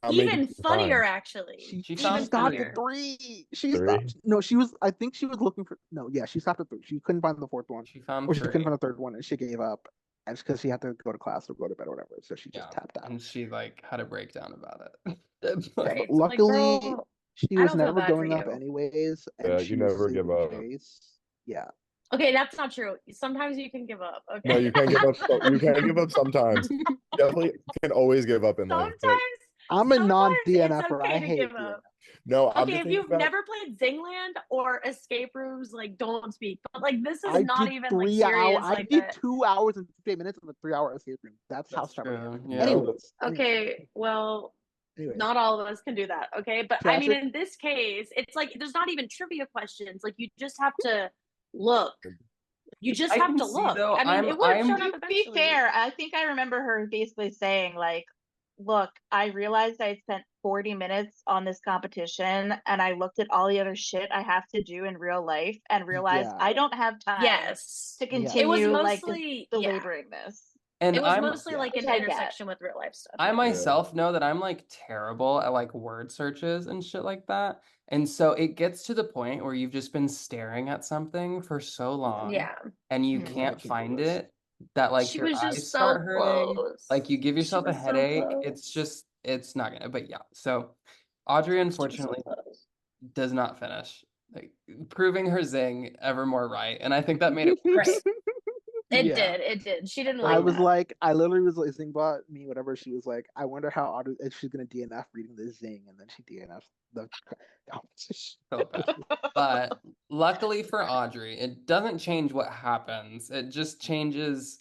How many Even did you funnier, find? actually. She She Even found stopped funnier. at 3. She 3? stopped. No, she was. I think she was looking for. No, yeah, she stopped at 3. She couldn't find the 4th one, She found or she 3. couldn't find the 3rd one, and she gave up. And it's because she had to go to class or go to bed or whatever. So she just tapped out. And she like had a breakdown about it. Right. But luckily, Like, girl, she I was don't feel never bad for going up you. anyways. And Yeah, she you was never give saving up. Jace. Yeah. okay, that's not true. Sometimes you can give up. Okay. No, you can't give up. You can't give up sometimes. You definitely can always give up in life. Sometimes But I'm a Sometimes non-DNFer. it's okay I to hate give DNF. up. no, I'm Okay, just if thinking you've about, never played Zingland or escape rooms, like don't speak. But like this is I not did even 3 like serious hours. I like did that. 2 hours and 58 minutes in a 3-hour escape room. That's how That's stubborn I am. true. Yeah. Anyways. Okay, well, Anyways. not all of us can do that. Okay, but I mean, Classic. in this case, it's like there's not even trivia questions. Like you just have to look. You just I have can to see, look. though, I mean, it would have shown up To be eventually. fair, I think I remember her basically saying like, look, I realized I spent 40 minutes on this competition and I looked at all the other shit I have to do in real life and realized Yeah. I don't have time Yes, to Yeah. continue it was like mostly belaboring this. And It was I'm mostly like Which an I get. intersection with real life stuff. I yeah. myself know that I'm like terrible at like word searches and shit like that. And so it gets to the point where you've just been staring at something for so long Yeah, and you Mhm. I can't can do find this. it that like she your was eyes just so start hurting. close. Like you give She yourself a was so headache. close. It's just it's not gonna. But yeah. So Audrey She was so unfortunately close. does not finish. Like proving her zing ever more right. And I think that made it worse. It Yeah. did. It did. She didn't I like was that. like, I literally was like, thinking about me, whatever. She was like, I wonder how Audrey, if she's gonna DNF reading the zing, and then she DNF the competition. So bad. But luckily for Audrey, it doesn't change what happens. It just changes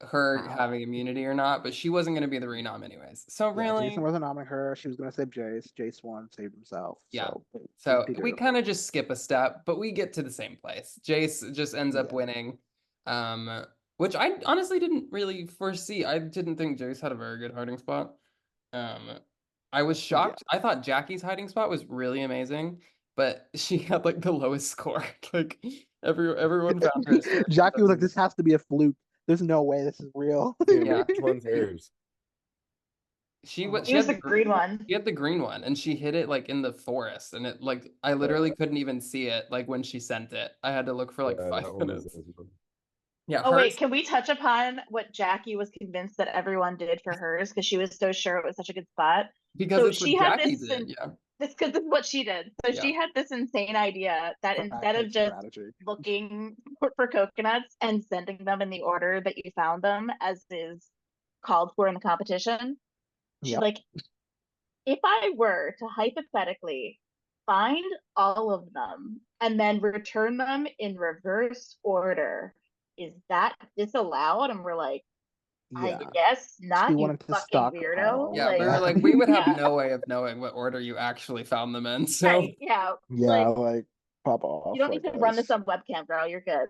her Wow. having immunity or not, but she wasn't going to be the renom anyways. So Yeah, really, Jason wasn't nominating her. She was gonna save Jace. Jace won, saved himself. yeah. So So we whoop-de-doo. kind of just skip a step, but we get to the same place. Jace just ends up Yeah. winning, which I honestly didn't really foresee. I didn't think Jace had a very good hiding spot. I was shocked. I thought Jackie's hiding spot was really amazing, but she had like the lowest score. Like everyone found her. Jackie was like, "This has to be a fluke. There's no way this is real." Yeah. Which one's hers? She Oh. she It was had the green one. She had the green one, and she hit it like in the forest, and it like I literally couldn't even see it like when she sent it. I had to look for like Yeah, 5 that one was minutes. visible. Yeah, Oh wait, hers can we touch upon what Jackie was convinced that everyone did for hers because she was so sure it was such a good spot? because So it's what she had Jackie this, did. Yeah, this because this is what she did. So Yeah. she had this insane idea that instead of Crackhead just strategy. looking for coconuts and sending them in the order that you found them, as is called for in the competition, she's Yep. like, if I were to hypothetically find all of them and then return them in reverse order, is that disallowed? And we're like, Yeah. I guess not, She you wanted to fucking stockpile weirdo. yeah. all We of were that. like, we would have Yeah. no way of knowing what order you actually found them in. So Right, yeah. Yeah, Like, like pop off. you don't need like, to run guys. this on webcam, girl. You're good.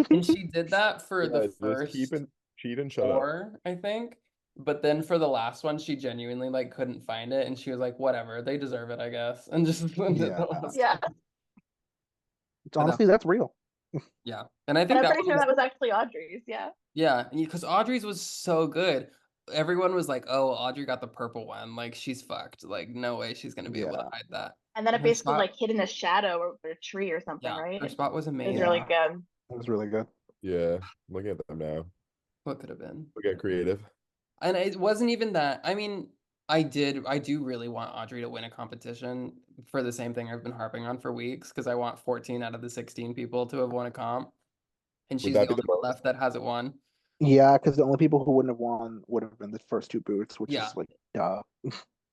and she did that for Yeah, the just first keep and cheat and shut up. 4, I think. But then for the last one, she genuinely like couldn't find it, and she was like, "Whatever, they deserve it, I guess," and just did Yeah. the last Yeah. one. Honestly, that's real. Yeah, and I And think I'm that pretty one sure was that was actually Audrey's. Yeah. yeah, because Audrey's was so good. Everyone was like, "Oh, Audrey got the purple one. Like she's fucked. Like no way she's gonna be able to Yeah. hide that." And then it Her basically spot, like hid in a shadow or a tree or something, yeah, right? her spot was It was amazing. really Yeah. good. It was really good. Yeah, look at them now. What could have been? Look at creative. And it wasn't even that. I mean, I do really want Audrey to win a competition for the same thing I've been harping on for weeks because I want 14 out of the 16 people to have won a comp, and she's that the be only the one most? left that hasn't won. Yeah, because the only people who wouldn't have won would have been the first 2 boots, which Yeah. is like duh.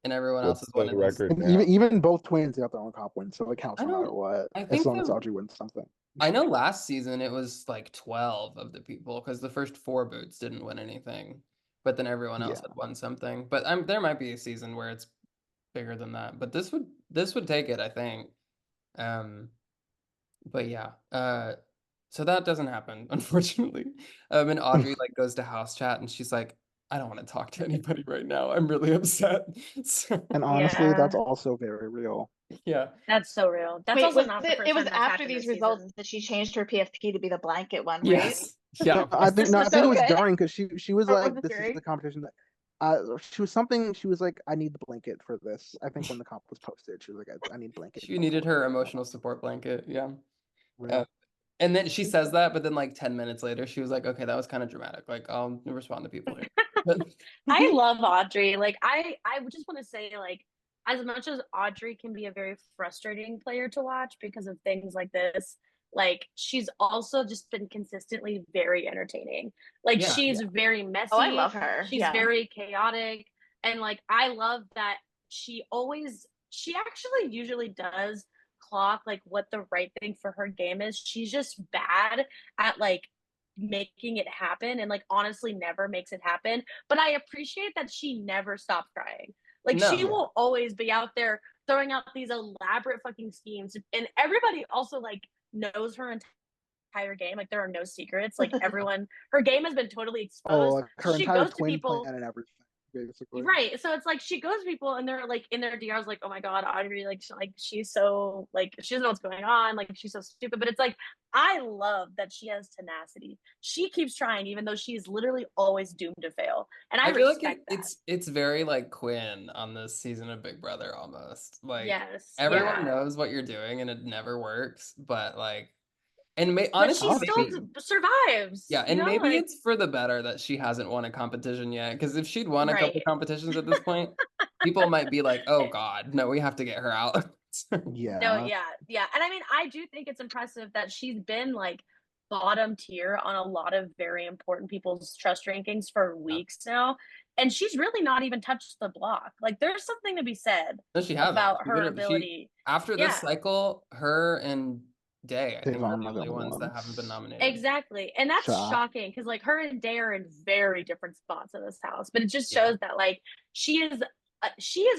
And everyone What's else has the won. record And now? even both twins got their own comp win, so it counts I no matter don't- what. I As think long as the- Audrey wins something. I know last season it was like 12 of the people because the first 4 boots didn't win anything, but then everyone else Yeah. had won something. But there might be a season where it's bigger than that. But this would take it, I think. But yeah. So that doesn't happen, unfortunately. And Audrey like goes to house chat and she's like, I don't want to talk to anybody right now. I'm really upset. So, And honestly, Yeah. that's also very real. yeah. That's so real. That's Wait, also was not the it? first It was time that's after happened these this results season. that she changed her PFP to be the blanket one, right? Yes. Yeah. No, I think This was it was okay. during because she was Or like, was it this is during? the competition that she was like, I need the blanket for this. I think when the comp was posted, she was like, I need blanket. She needed her emotional support blanket. Yeah. Real. And then she says that, but then like 10 minutes later, she was like, okay, that was kind of dramatic. Like, I'll respond to people here. But I love Audrey. Like I just want to say, like, as much as Audrey can be a very frustrating player to watch because of things like this, like she's also just been consistently very entertaining. Like Yeah. she's very messy. Oh, I love her. She's Yeah. very chaotic. And like I love that she actually usually does clock like what the right thing for her game is. She's just bad at like making it happen and like honestly never makes it happen. But I appreciate that she never stops trying. Like No. she will always be out there throwing out these elaborate fucking schemes, and everybody also like knows her entire game. Like there are no secrets. Like everyone, her game has been totally exposed. like her She entire goes to twin people, plan and everything, basically. right? So it's like she goes to people and they're like in their DRs, like, "Oh my god, Audrey, like she's so like she doesn't know what's going on. Like she's so stupid." But it's like I love that she has tenacity. She keeps trying, even though she's literally always doomed to fail. And I feel like respect that. it's very like Quinn on this season of Big Brother almost. Like Yes, everyone yeah. knows what you're doing and it never works, but like and But honestly she still maybe, survives. yeah, you and know? maybe like, it's for the better that she hasn't won a competition yet. Because if she'd won a couple Right. competitions at this point, people might be like, "Oh God, no, we have to get her out." Yeah. No, yeah. And I mean, I do think it's impressive that she's been like bottom tier on a lot of very important people's trust rankings for weeks now, and she's really not even touched the block. Like, there's something to be said No, she hasn't. about She her literally, ability. after this Yeah, cycle, her and Day, I think, are Devon the are the only ones that haven't been ones. nominated. exactly. And that's Shock. shocking because like her and Day are in very different spots in this house. But it just Yeah. shows that like she is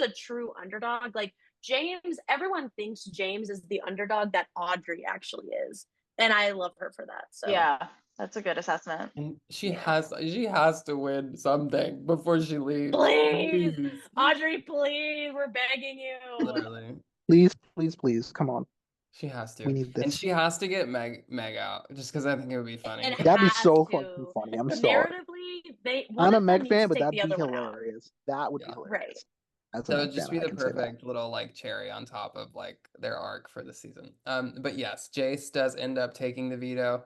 a true underdog. Like James, everyone thinks James is the underdog that Audrey actually is. And I love her for that. So Yeah, that's a good assessment. And she Yeah. has to win something before she leaves. please, Please. Audrey, please, we're begging you. Literally. Please, please, please, come on. She has We to. need And this. she has to get Meg out just because I think it would be funny. It That'd be has so to. fucking funny. I'm sorry. Narratively, one I'm a of them Meg needs fan, to but take that'd the be other one out. hilarious. That would be Yeah. Right. hilarious. As a That Meg would just fan, be I the can say that. perfect little like cherry on top of like their arc for the season. But yes, Jace does end up taking the veto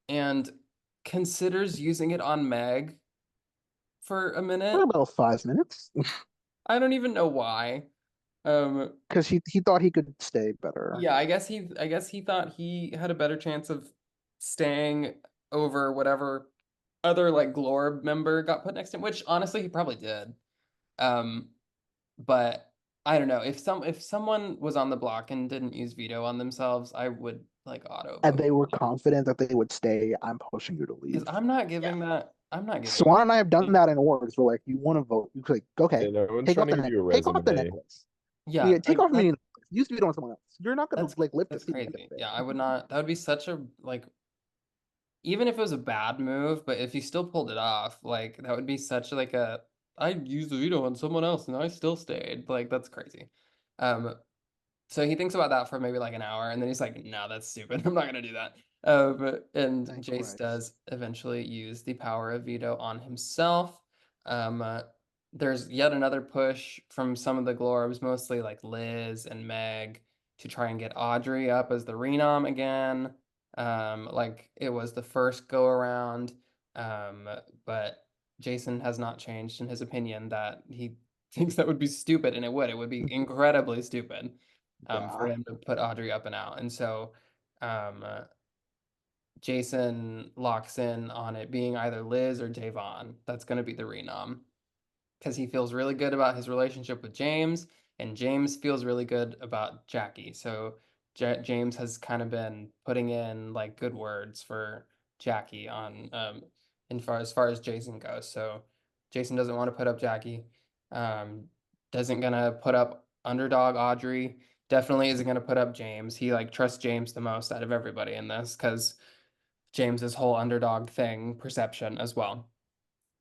and considers using it on Meg for a For minute. about 5 minutes. I don't even know why. Because he thought he could stay better. Yeah, I guess he thought he had a better chance of staying over whatever other like Glorb member got put next to him, which honestly he probably did. Um, but I don't know. If someone was on the block and didn't use veto on themselves, I would like auto And vote. they were confident that they would stay. I'm pushing you to Because leave. I'm not giving that. I'm not giving Swan and I have done that in awards. We're like, you want to vote? You like, okay, And everyone's take off trying the to give you a take off the resume. necklace. Yeah, Yeah, take like off that, meaning use veto on someone else. You're not gonna that's like lift the that's seat. crazy. Yeah, I would not. That would be such a like even if it was a bad move, but if you still pulled it off, like that would be such like a I used the veto on someone else and I still stayed. Like that's crazy. Um, so he thinks about that for maybe like an hour and then he's like, no, that's stupid. I'm not gonna do that. And Thank Jace Christ. does eventually use the power of veto on himself. There's yet another push from some of the Glorbs, mostly like Liz and Meg, to try and get Audrey up as the Renom again. Like it was the first go around. But Jason has not changed in his opinion that he thinks that would be stupid, and it would. It would be incredibly stupid for Yeah. him to put Audrey up and out. And so Jason locks in on it being either Liz or Davon. That's going to be the renom because he feels really good about his relationship with James, and James feels really good about Jackie. So James has kind of been putting in like good words for Jackie on as far as Jason goes. So Jason doesn't want to put up Jackie. Doesn't gonna put up underdog Audrey. Definitely isn't gonna put up James. He like trusts James the most out of everybody in this because James's whole underdog thing perception as well.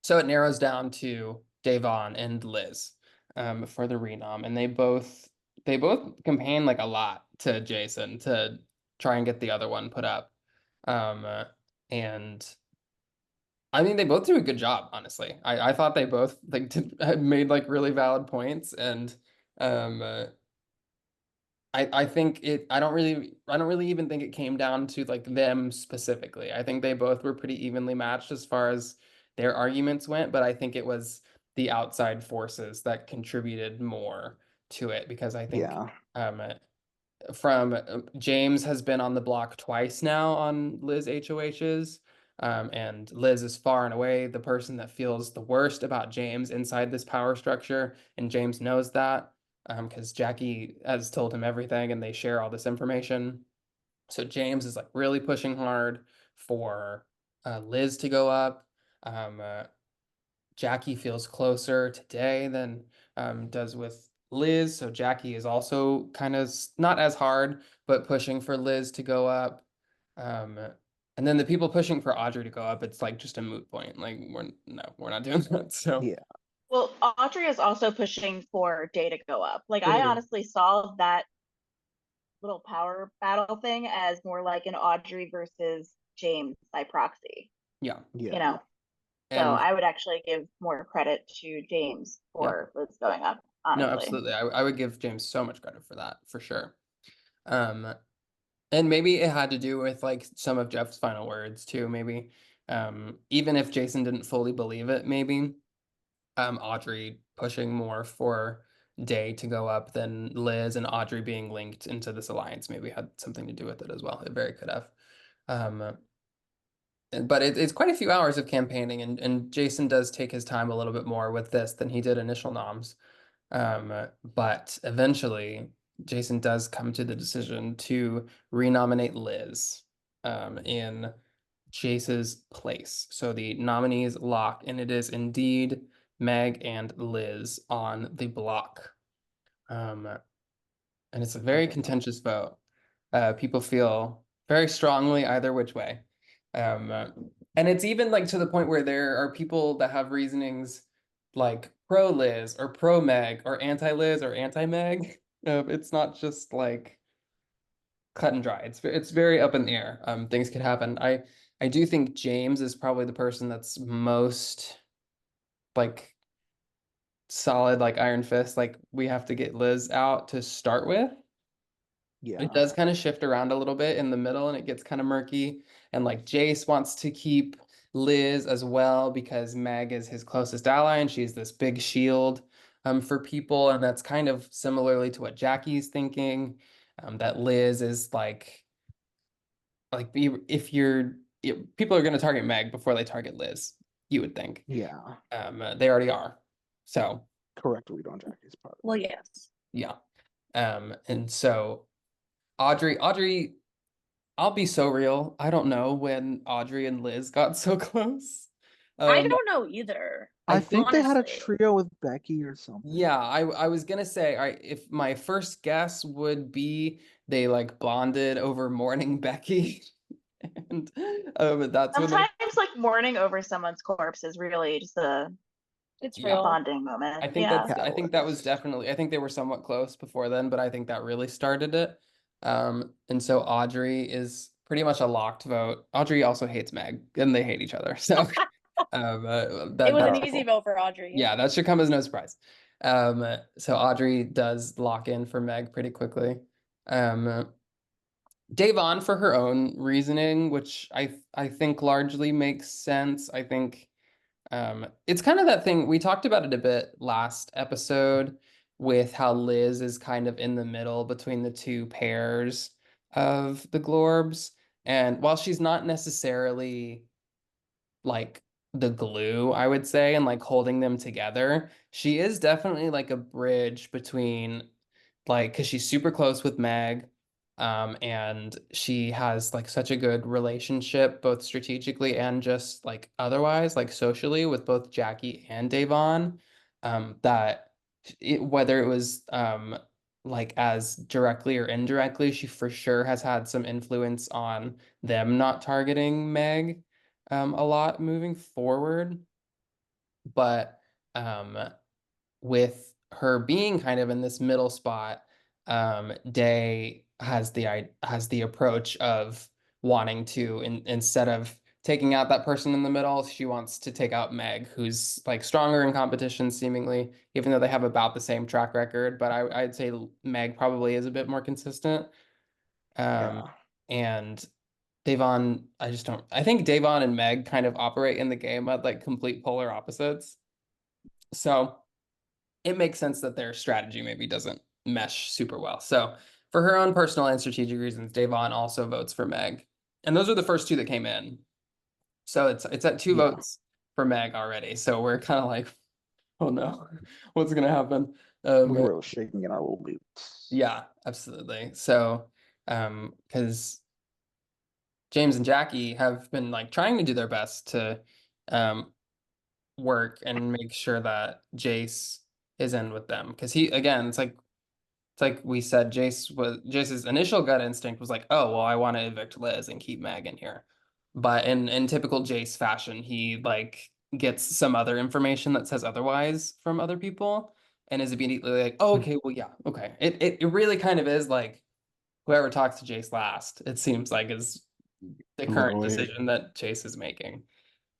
So it narrows down to Davon and Liz for the renom, and they both campaign like a lot to Jason to try and get the other one put up. And I mean, they both do a good job, honestly. I thought they both like had made like really valid points, and um, uh, I think I don't really even think it came down to like them specifically. I think they both were pretty evenly matched as far as their arguments went, but I think it was the outside forces that contributed more to it because I think Yeah. from James has been on the block twice now on Liz HOHs. And Liz is far and away the person that feels the worst about James inside this power structure, and James knows that because Jackie has told him everything and they share all this information. So James is like really pushing hard for Liz to go up. Jackie feels closer today than does with Liz. So Jackie is also kind of not as hard, but pushing for Liz to go up. Um, and then the people pushing for Audrey to go up, it's like just a moot point. Like we're not doing that. So Yeah. Well, Audrey is also pushing for Day to go up. Like, I honestly saw that little power battle thing as more like an Audrey versus James by proxy, yeah. you Yeah. know? So And I would actually give more credit to James for Liz going up, no, honestly. absolutely. I would give James so much credit for that for sure. And maybe it had to do with like some of Jeff's final words too, maybe. Even if Jason didn't fully believe it, maybe. Audrey pushing more for Day to go up than Liz, and Audrey being linked into this alliance maybe had something to do with it as well. It very could have. Um, but it's quite a few hours of campaigning, and Jason does take his time a little bit more with this than he did initial noms. But eventually, Jason does come to the decision to renominate Liz in Chase's place. So the nominees lock, and it is indeed Meg and Liz on the block. And it's a very contentious vote. People feel very strongly either which way. And it's even like to the point where there are people that have reasonings like pro Liz or pro Meg or anti Liz or anti Meg. It's not just like cut and dry. It's very up in the air. Things could happen. I do think James is probably the person that's most like solid, like iron fist. Like we have to get Liz out to start with. Yeah. It does kind of shift around a little bit in the middle and it gets kind of murky. And like Jace wants to keep Liz as well because Meg is his closest ally and she's this big shield for people. And that's kind of similarly to what Jackie's thinking. That Liz is like if people are going to target Meg before they target Liz, you would think. Yeah. They already are. So Correct read on Jackie's part. Well, yes. yeah. And so Audrey, I'll be so real. I don't know when Audrey and Liz got so close. I don't know either. I think they had a honestly. trio with Becky or something. Yeah, I was gonna say if my first guess would be they like bonded over mourning Becky, and that's when Sometimes like mourning over someone's corpse is really just a It's Yeah. real. bonding moment. I think yeah. I think that was definitely I think they were somewhat close before then, but I think that really started it. And so Audrey is pretty much a locked vote. Audrey also hates Meg, and they hate each other. So It was an easy vote for Audrey. yeah, that should come as no surprise. So Audrey does lock in for Meg pretty quickly. Davon for her own reasoning, which I think largely makes sense. I think it's kind of that thing we talked about it a bit last episode with how Liz is kind of in the middle between the two pairs of the Glorbs. And while she's not necessarily like the glue, I would say, and like holding them together, she is definitely like a bridge between like because she's super close with Meg, and she has like such a good relationship both strategically and just like otherwise, like socially with both Jackie and Davon, that whether it was like as directly or indirectly, she for sure has had some influence on them not targeting Meg a lot moving forward. But with her being kind of in this middle spot, Day has the approach of wanting to instead of taking out that person in the middle, she wants to take out Meg, who's like stronger in competition seemingly, even though they have about the same track record. But I'd say Meg probably is a bit more consistent. Yeah. And Davon, I think Davon and Meg kind of operate in the game at like complete polar opposites. So it makes sense that their strategy maybe doesn't mesh super well. So for her own personal and strategic reasons, Davon also votes for Meg. And those are the first two that came in. So it's at two Yeah. votes for Meg already. So we're kind of like, oh no, what's gonna happen? We were shaking in our little boots. Yeah, absolutely. So because James and Jackie have been like trying to do their best to work and make sure that Jace is in with them. Because he again, it's like we said, Jace's initial gut instinct was like, oh well, I want to evict Liz and keep Meg in here. But in typical Jace fashion, he like gets some other information that says otherwise from other people and is immediately like, oh, okay, well, yeah, okay. It really kind of is like whoever talks to Jace last, it seems like is the current Literally. decision that Jace is making.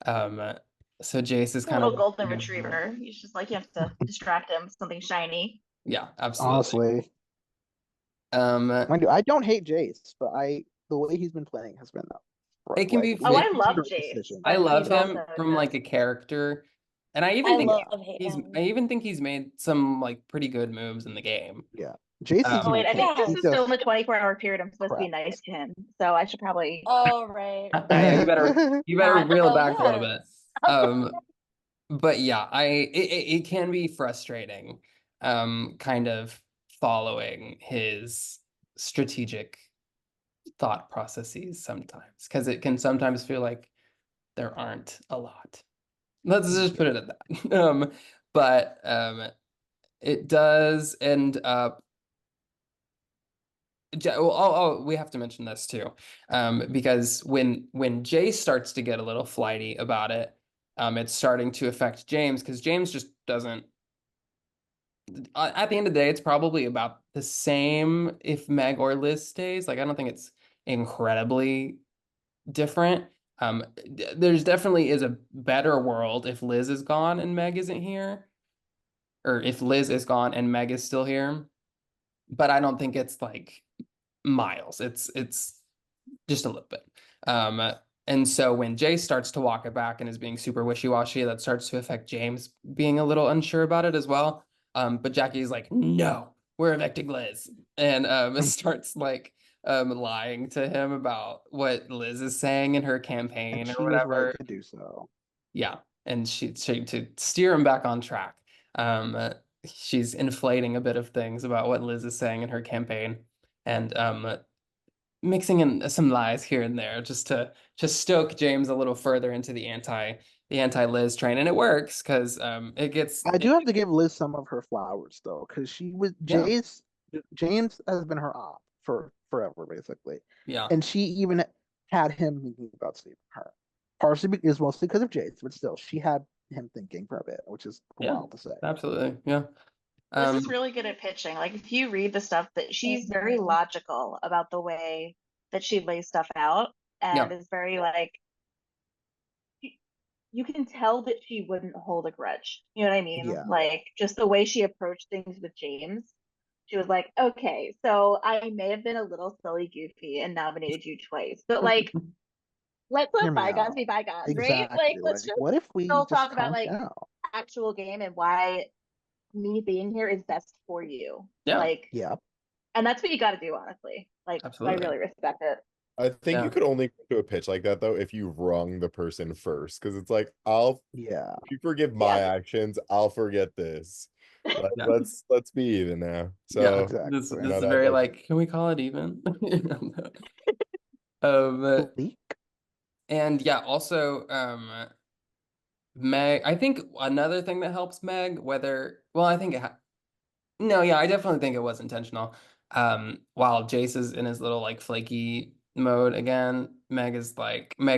So Jace is A kind little of golden retriever. He's just like you have to distract him with something shiny. yeah, absolutely. Honestly. Mind you, I don't hate Jace, but the way he's been playing has been It can be Oh, I fake. love great Jace. decision. I but love he's him also from like just- a character, and I I even think love him. I even think he's made some like pretty good moves in the game. Yeah. Jason's Oh wait, I okay. think this He's is still in the just 24-hour period. I'm supposed to be crap. nice to him, so I should probably. Oh, right. Yeah, you better Not, reel it oh, back a little bit. yes. But yeah, it can be frustrating, kind of following his strategic thought processes sometimes, because it can sometimes feel like there aren't a lot. Let's just put it at that. But it does end up. We have to mention this too, because when Jay starts to get a little flighty about it, it's starting to affect James, because James just doesn't. At the end of the day, it's probably about the same if Meg or Liz stays. Like, I don't think it's incredibly different. There's definitely is a better world if Liz is gone and Meg isn't here, or if Liz is gone and Meg is still here. But I don't think it's like miles. It's just a little bit. And so when Jay starts to walk it back and is being super wishy-washy, that starts to affect James being a little unsure about it as well. But Jackie's like, no, we're evicting Liz. And starts like lying to him about what Liz is saying in her and campaign or she was right whatever. to do so. Yeah. And she to steer him back on track. She's inflating a bit of things about what Liz is saying in her campaign. And mixing in some lies here and there just to stoke James a little further into the anti-Liz train, and it works because it gets I do have to give Liz some of her flowers though, because she was yeah James has been her op for forever basically, yeah and she even had him thinking about saving her. Partially is mostly because of Jace, but still, she had him thinking for a bit, which is yeah wild to say. absolutely yeah. Liz is really good at pitching. Like if you read the stuff that she's very logical about the way that she lays stuff out, and Yeah. is very like you can tell that she wouldn't hold a grudge. You know what I mean? Yeah. Like just the way she approached things with James. She was like, okay, so I may have been a little silly goofy and nominated you twice, but like let's Hear let me bygones out. be bygones, right? Exactly. Like Like, let's just what if we still just talk about calm like down? actual game and why me being here is best for you. Yeah. Like, Yeah. and that's what you got to do, honestly. Like, Absolutely. I really respect it. I think Yeah. you could only go to a pitch like that though if you wrong the person first, because it's like if you forgive my actions, I'll forget this. Like, Yeah. let's be even now. So Yeah, exactly. this you know, is that, very that like, can we call it even? Leak? And yeah, also Meg, I think another thing that helps Meg, I think no, yeah, I definitely think it was intentional. While Jace is in his little like flaky mode again, Meg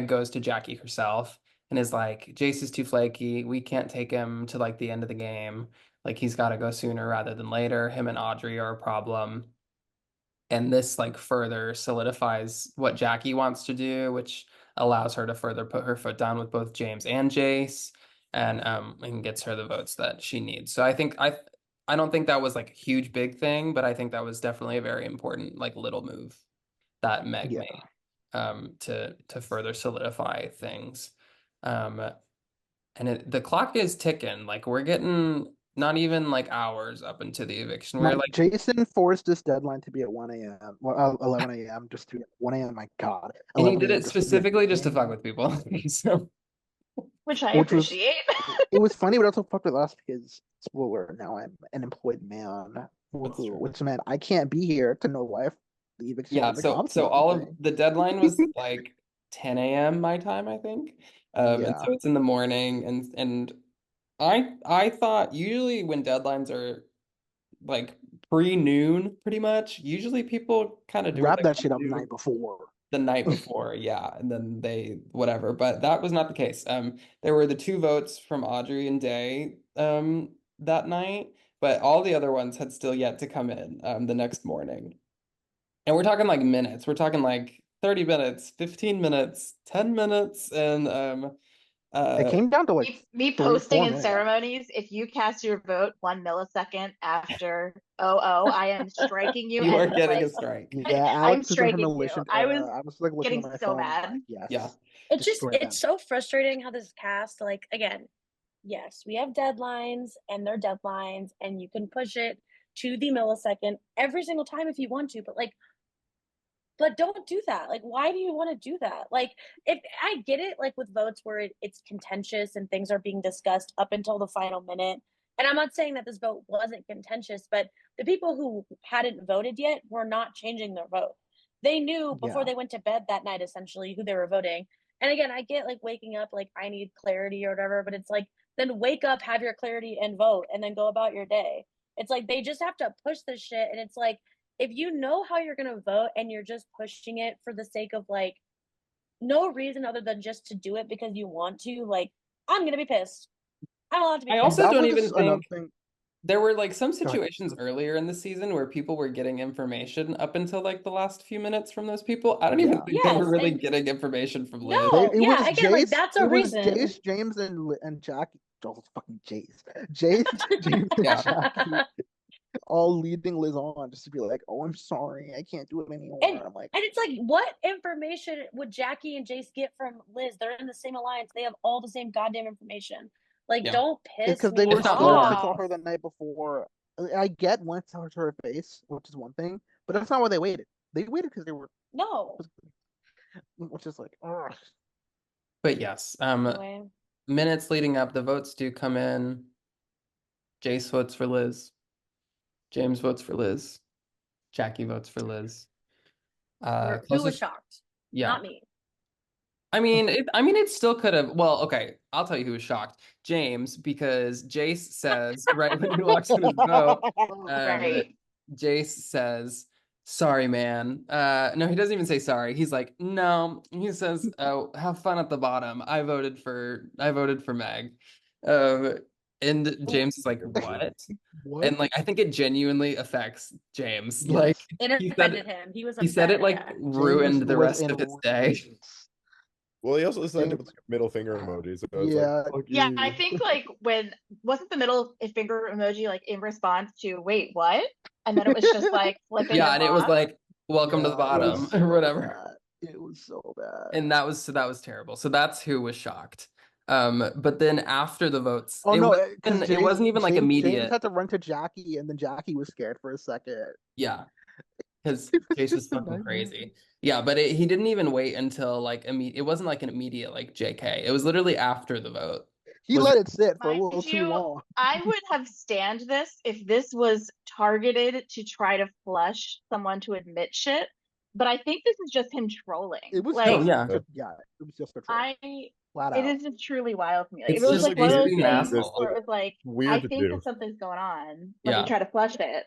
goes to Jackie herself and is like, Jace is too flaky. We can't take him to like the end of the game. Like he's got to go sooner rather than later. Him and Audrey are a problem. And this like further solidifies what Jackie wants to do, which allows her to further put her foot down with both James and Jace, and gets her the votes that she needs. So I don't think that was like a huge big thing, but I think that was definitely a very important like little move that Meg Yeah. made to further solidify things. And the clock is ticking. Like we're getting not even like hours up into the eviction. We're like Jason forced this deadline to be at 1 a.m. Well, 11 a.m. just to 1 a.m. My God. and he 11 did a.m. it just to be at specifically just to 1 fuck a.m. with people. So Which I Which was- appreciate. It was funny, but also fucked with us because spoiler, now I'm an employed man. That's true. Which meant I can't be here to know why the eviction yeah, of the so cops so and all of everything. the deadline was like 10 a.m. my time, I think. And Yeah. so it's in the morning, and I thought usually when deadlines are like pre-noon, pretty much, usually people kind of do what Wrap they that want shit to up the do night before. the night before, yeah, and then they whatever. But that was not the case. There were the two votes from Audrey and Day that night, but all the other ones had still yet to come in the next morning. And we're talking like minutes. We're talking like 30 minutes, 15 minutes, 10 minutes, and It came down to like Me 3, posting 4 in minutes. ceremonies, if you cast your vote 1 millisecond after I am striking you. you are and getting like, a strike. Yeah, I'm Alex is in her striking you. militant I era. was I was like looking at getting my so phone. mad. Like, yes. Yeah. Destroy them. It's so frustrating how this cast, like, again, yes, we have deadlines and they're deadlines and you can push it to the millisecond every single time if you want to, but don't do that. Like, why do you want to do that? Like, if I get it, like with votes where it's contentious and things are being discussed up until the final minute. And I'm not saying that this vote wasn't contentious, but the people who hadn't voted yet were not changing their vote. They knew before they went to bed that night, essentially, who they were voting. And again, I get like waking up, like I need clarity or whatever, but it's like, then wake up, have your clarity and vote, and then go about your day. It's like, they just have to push this shit. And it's like, if you know how you're going to vote and you're just pushing it for the sake of like no reason other than just to do it because you want to, like, I'm going to be pissed. I'm allowed to be I pissed. also That don't was even another think thing. there were like some Go ahead. situations earlier in the season where people were getting information up until like the last few minutes from those people. I don't even Yeah. think they were Yes, really and getting information from Liz. no, It yeah, was again, like Jace. that's a It was reason. Jace, James, and Jackie. Oh, it's fucking Jace. Jace, James, and Yeah. Jackie all leading Liz on just to be like, "Oh, I'm sorry, I can't do it anymore." And I'm like, it's like, what information would Jackie and Jace get from Liz? They're in the same alliance. They have all the same goddamn information. Like, Yeah. don't piss because they me were If not scared more. to tell off. her the night before. I get when to her face, which is one thing, but that's not why they waited. They waited because they were, No. which is like, ugh. But yes, Anyway. minutes leading up, the votes do come in. Jace votes for Liz. James votes for Liz. Jackie votes for Liz. Who was Closest, shocked? yeah. Not me. I mean, it still could have. Well, okay, I'll tell you who was shocked. James, because Jace says right when he locks in his vote, Right. Jace says, "Sorry, man." No, he doesn't even say sorry. He's like, "No." He says, "Oh, have fun at the bottom. I voted for Meg." And James is like, "What?" What? And like, I think it genuinely affects James. Yes. Like, It he offended him. He was he said upset. it like Yeah. ruined James the was rest in of his day. rage. Well, he also signed it James- with like a middle finger emoji, so it's Yeah. like, fuck Yeah, you. I think like when wasn't the middle finger emoji like in response to wait, what? And then it was just like flipping Yeah, him and it was off. like, welcome to the Yeah, it bottom, was or so whatever. bad. It was so bad. And that was terrible. So that's who was shocked. But then after the votes, Oh it no, wasn't because even, it wasn't even like James immediate. had to run to Jackie, and then Jackie was scared for a second. Yeah, because It was Jace was just a fucking nightmare. crazy. Yeah, but he didn't even wait until like immediate. It wasn't like an immediate like JK. It was literally after the vote. He Was let it sit for a Mind little too you, long. I would have stand this if this was targeted to try to flush someone to admit shit. But I think this is just him trolling. It was like, Oh, yeah. it was just a troll. Flat it out. is just truly wild to me. Like, It's if it was just like like one of he's those being an things asshole. where it was like, Weird I to think do. that something's going on. Yeah. Let me try to flush it.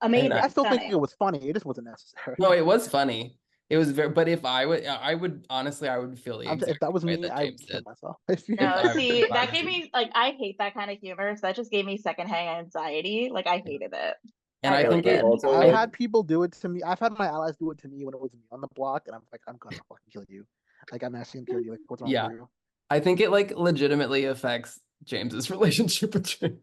Amazing. I still think stunning. it was funny. It just wasn't necessary. No, it was funny. It was very. But if I would honestly, I would feel the If exact that was way me, that I would James kill did. myself. No, see, if I that was gave him. me like I hate that kind of humor, so that just gave me secondhand anxiety. Like I hated it. And I really think it. did. Also, I've like, had people do it to me. I've had my allies do it to me when it was me on the block, and I'm like, I'm gonna fucking kill you. Like I'm actually gonna kill you. Like what's wrong Yeah. with you? I think it like legitimately affects James's relationship with James.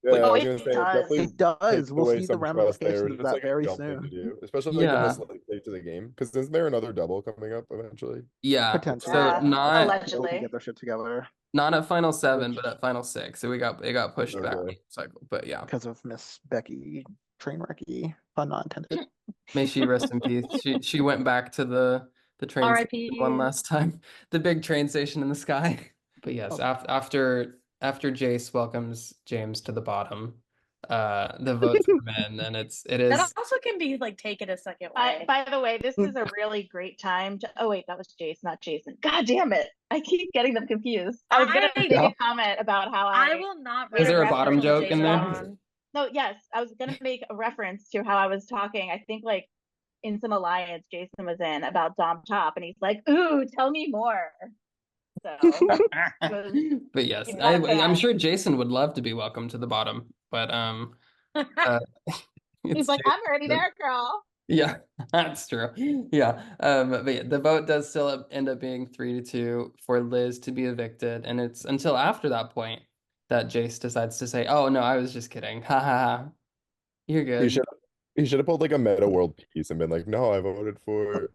yeah, Like, I Oh, was it gonna say it does. definitely It does. takes We'll away see the some trust there. ramifications It's of just that like very jumped into soon. you, especially like in Yeah. this like stage of the game. Because isn't there another double coming up eventually? Yeah. Potentially. So Yeah, not allegedly. Can get their shit together not at final 7, Which- but at final 6. So it got pushed back Okay. cycle. But yeah. because of Miss Becky Trainwrecky. Pun not intended. May she rest in peace. She went back to the train R.I.P. station one last time. The big train station in the sky. But yes, Oh. after Jace welcomes James to the bottom, the votes come in, and it That is also can be like taken a second way. By the way, this is a really great time to. Oh wait, that was Jace, not Jason. God damn it! I keep getting them confused. I was gonna make Yeah. a comment about how I will not. Is Is there a reference bottom to joke in there? Jason. No, yes, I was gonna make a reference to how I was talking. I think like in some alliance Jason was in about Dom Top, and he's like, "Ooh, tell me more." So, But yes, You're not a I'm fan. sure Jason would love to be welcome to the bottom. But he's it's like, "I'm already there, girl." Yeah, that's true. Yeah. But yeah, the vote does still end up being 3-2 for Liz to be evicted. And it's until after that point that Jace decides to say, "Oh no, I was just kidding. Ha ha ha. You're He good." should have pulled like a meta world piece and been like, no, I voted for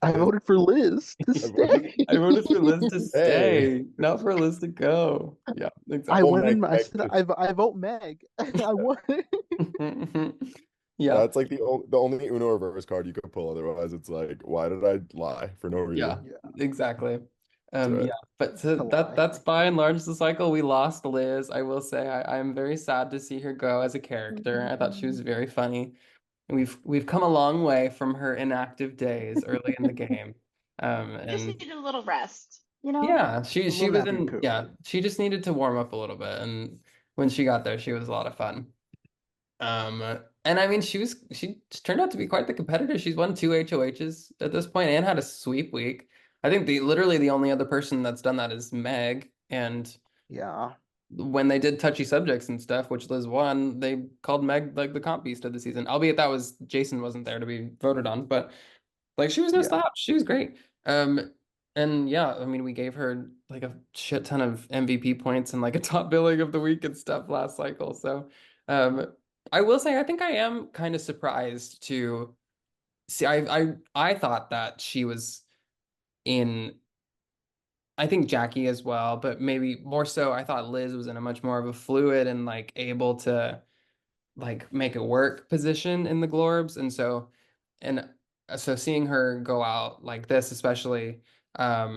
I voted for Liz to stay. I voted for Liz to Hey. stay, not for Liz to go. Yeah, I exactly. went in. I Meg, said I vote Meg. I won. Yeah, that's like the only Uno reverse card you could pull. Otherwise, it's like, why did I lie for no yeah, reason? Yeah, exactly. That's right. Yeah, but so it's a lie. that's by and large the cycle. We lost Liz. I will say I'm very sad to see her go as a character. I thought she was very funny. We've come a long way from her inactive days early in the game. Just And needed a little rest, you know? yeah, A she little was nappy in, poo. yeah, she just needed to warm up a little bit, and when she got there, she was a lot of fun. And I mean, she turned out to be quite the competitor. She's won two HOHs at this point and had a sweep week. I think literally the only other person that's done that is Meg. And Yeah. when they did touchy subjects and stuff, which Liz won, they called Meg like the comp beast of the season. Albeit that was Jason wasn't there to be voted on, but like she was no Yeah. slouch. She was great. And yeah, I mean, we gave her like a shit ton of MVP points and like a top billing of the week and stuff last cycle. So, um, I will say I think I am kind of surprised to see. I thought that she was in. I think Jackie as well, but maybe more so. I thought Liz was in a much more of a fluid and like able to like make it work position in the Glorbs. And so seeing her go out like this, especially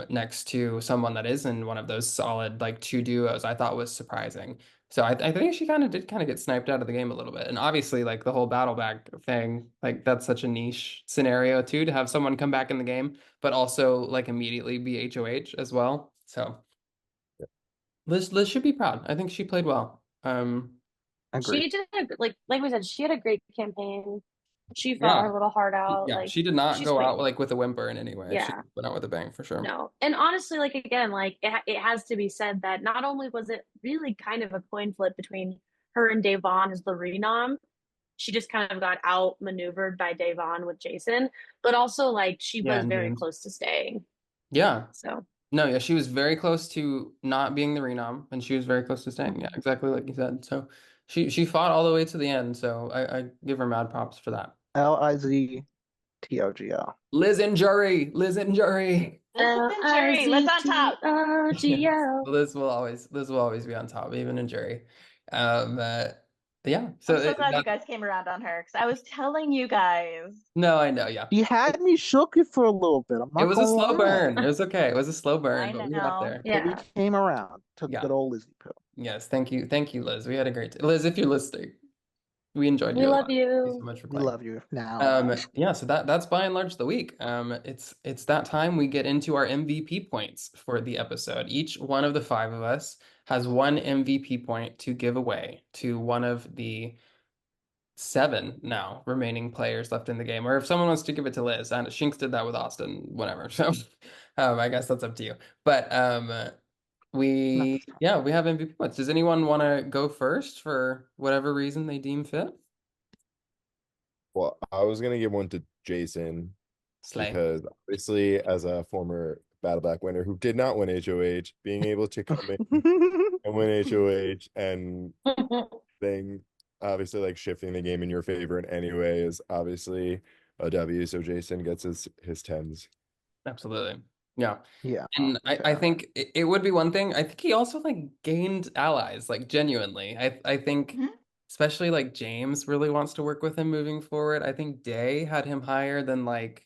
next to someone that is in one of those solid like two duos, I thought was surprising. So I think she did kind of get sniped out of the game a little bit. And obviously like the whole Battleback thing, like that's such a niche scenario too, to have someone come back in the game, but also like immediately be HOH as well. So Liz should be proud. I think she played well. Agreed. She did like we said, she had a great campaign. She fought Yeah. her little heart out. Yeah, Like she did not she's go out queen. like with a whimper in any way. She Yeah. went out with a bang for sure. No. And honestly, like again, like it has to be said that not only was it really kind of a coin flip between her and Davon as the renom, she just kind of got outmaneuvered by Davon with Jason, but also like she Yeah, was and very James. close to staying. Yeah. So No, yeah, she was very close to not being the renom, and she was very close to staying. Yeah, exactly like you said. So she fought all the way to the end. So I give her mad props for that. LIZTOGL. Liz and Jury, Liz and Jury. Jury, let's on top. Yes. LIZTOGL. Liz will always be on top, even in Jury. Uh, yeah. So I'm so glad you that, guys came around on her because I was telling you guys. no, I know. Yeah. He had me shook it for a little bit. I'm It not was a gonna slow lie. burn. It was okay. It was a slow burn, I but we got know. there. But we Yeah. came around to Yeah. good old Lizzie Poo. Yes, thank you, Liz. We had a great Liz, if you're listening, we enjoyed We you a love lot. Thank you so you. much for We playing. love you now. Yeah, so that's by and large the week. It's that time we get into our MVP points for the episode. Each one of the five of us has one MVP point to give away to one of the seven now remaining players left in the game. Or if someone wants to give it to Liz, and Shinx did that with Austin, whatever. So I guess that's up to you. But we have MVP points. Does anyone want to go first for whatever reason they deem fit? Well, I was gonna give one to Jason Slay. because obviously, as a former Battleback winner who did not win HOH, being able to come in and win HOH and thing, obviously, like shifting the game in your favor in any way is obviously a W. So Jason gets his tens. Absolutely. Yeah. Yeah. And I think it would be one thing. I think he also like gained allies, like genuinely. I think Mhm. especially like James really wants to work with him moving forward. I think Day had him higher than like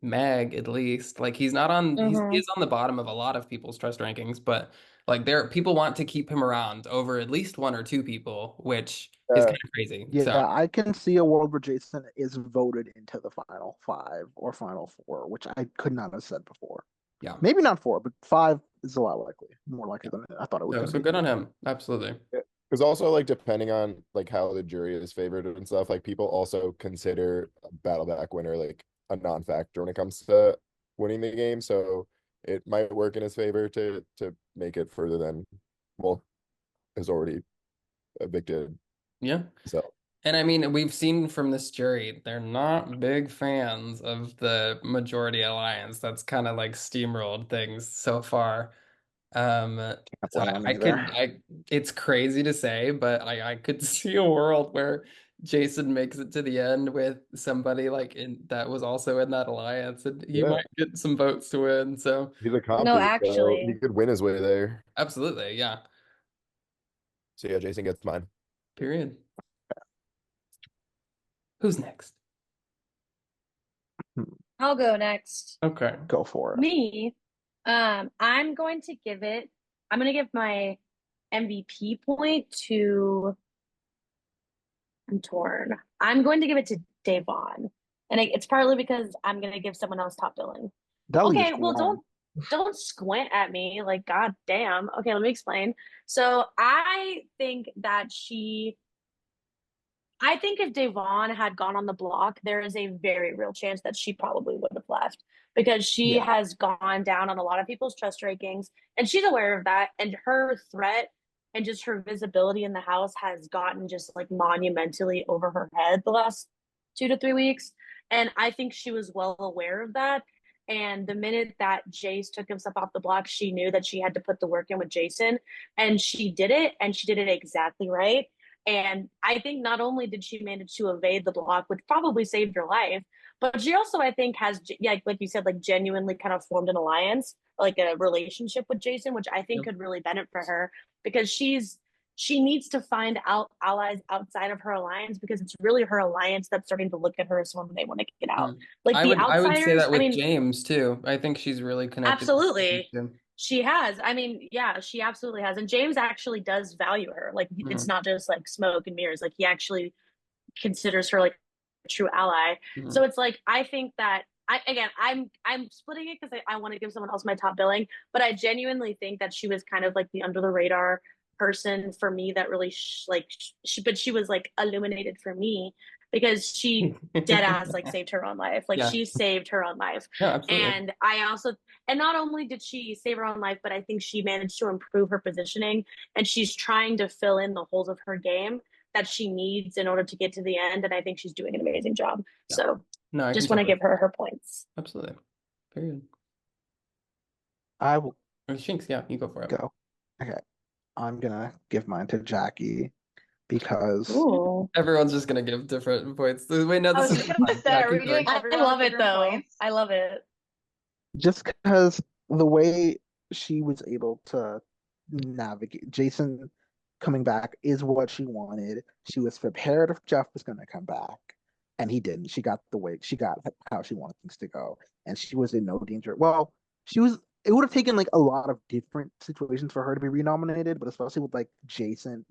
Meg at least. Like he's not on he is on the bottom of a lot of people's trust rankings, but like people want to keep him around over at least one or two people, which is kind of crazy. Yeah, So I can see a world where Jason is voted into the final five or final four, which I could not have said before. yeah. Maybe not four, but five is a lot likely. More likely than I thought it was. So good on him. Absolutely. Because also, like, depending on like how the jury is favored and stuff, like people also consider a Battleback winner like a non-factor when it comes to winning the game. So it might work in his favor to make it further than is already evicted. Yeah. So And I mean, we've seen from this jury, they're not big fans of the majority alliance. That's kind of like steamrolled things so far. So blame him either. it's crazy to say, but I could see a world where Jason makes it to the end with somebody like in that was also in that alliance, and he Yeah, might get some votes to win. So he's No, accomplished, so he actually. could win his way there. absolutely, yeah. So yeah, Jason gets mine. Period. Who's next? I'll go next. Okay. Go for it. Me, I'm going to give my MVP point to, I'm torn. I'm going to give it to Davon. And it's partly because I'm going to give someone else top billing. That leaves Okay, well, one. don't squint at me like god damn. Okay, let me explain. So I think if Devon had gone on the block, there is a very real chance that she probably would have left because she Yeah. has gone down on a lot of people's trust rankings and she's aware of that. And her threat and just her visibility in the house has gotten just like monumentally over her head the last 2 to 3 weeks. And I think she was well aware of that. And the minute that Jace took himself off the block, she knew that she had to put the work in with Jason. And she did it, and she did it exactly right. And I think not only did she manage to evade the block, which probably saved her life, but she also, I think, has, like you said, like genuinely kind of formed an alliance, like a relationship with Jason, which I think Yep. could really benefit for her because she needs to find out allies outside of her alliance because it's really her alliance that's starting to look at her as someone they want to get out. Mm. Like the I would say outsiders, that I with mean, James too. I think she's really connected with James absolutely. too. She has. I mean, yeah, she absolutely has. And James actually does value her. Like, it's Mhm. not just like smoke and mirrors. Like, he actually considers her like a true ally. Mhm. So it's like, I think that I'm splitting it because I want to give someone else my top billing, but I genuinely think that she was kind of like the under the radar person for me that really but she was like illuminated for me because she dead ass like saved her own life. Like Yeah. she saved her own life. No, absolutely. And and not only did she save her own life, but I think she managed to improve her positioning and she's trying to fill in the holes of her game that she needs in order to get to the end. And I think she's doing an amazing job. Yeah. So No, I can just want to totally. give her points. Absolutely. Period. I will Shinx, yeah, you go for it. go. Okay. I'm gonna give mine to Jackie because Ooh. Everyone's just gonna give different points. Wait, no, I was this is just gonna fine. say, are Keep we going. doing I everyone love with it different though. points? I love it. just because the way she was able to navigate Jason coming back is what she wanted. She was prepared if Jeff was going to come back, and he didn't. She got how she wanted things to go, and she was in no danger. Well, she was. It would have taken like a lot of different situations for her to be renominated, but especially with like James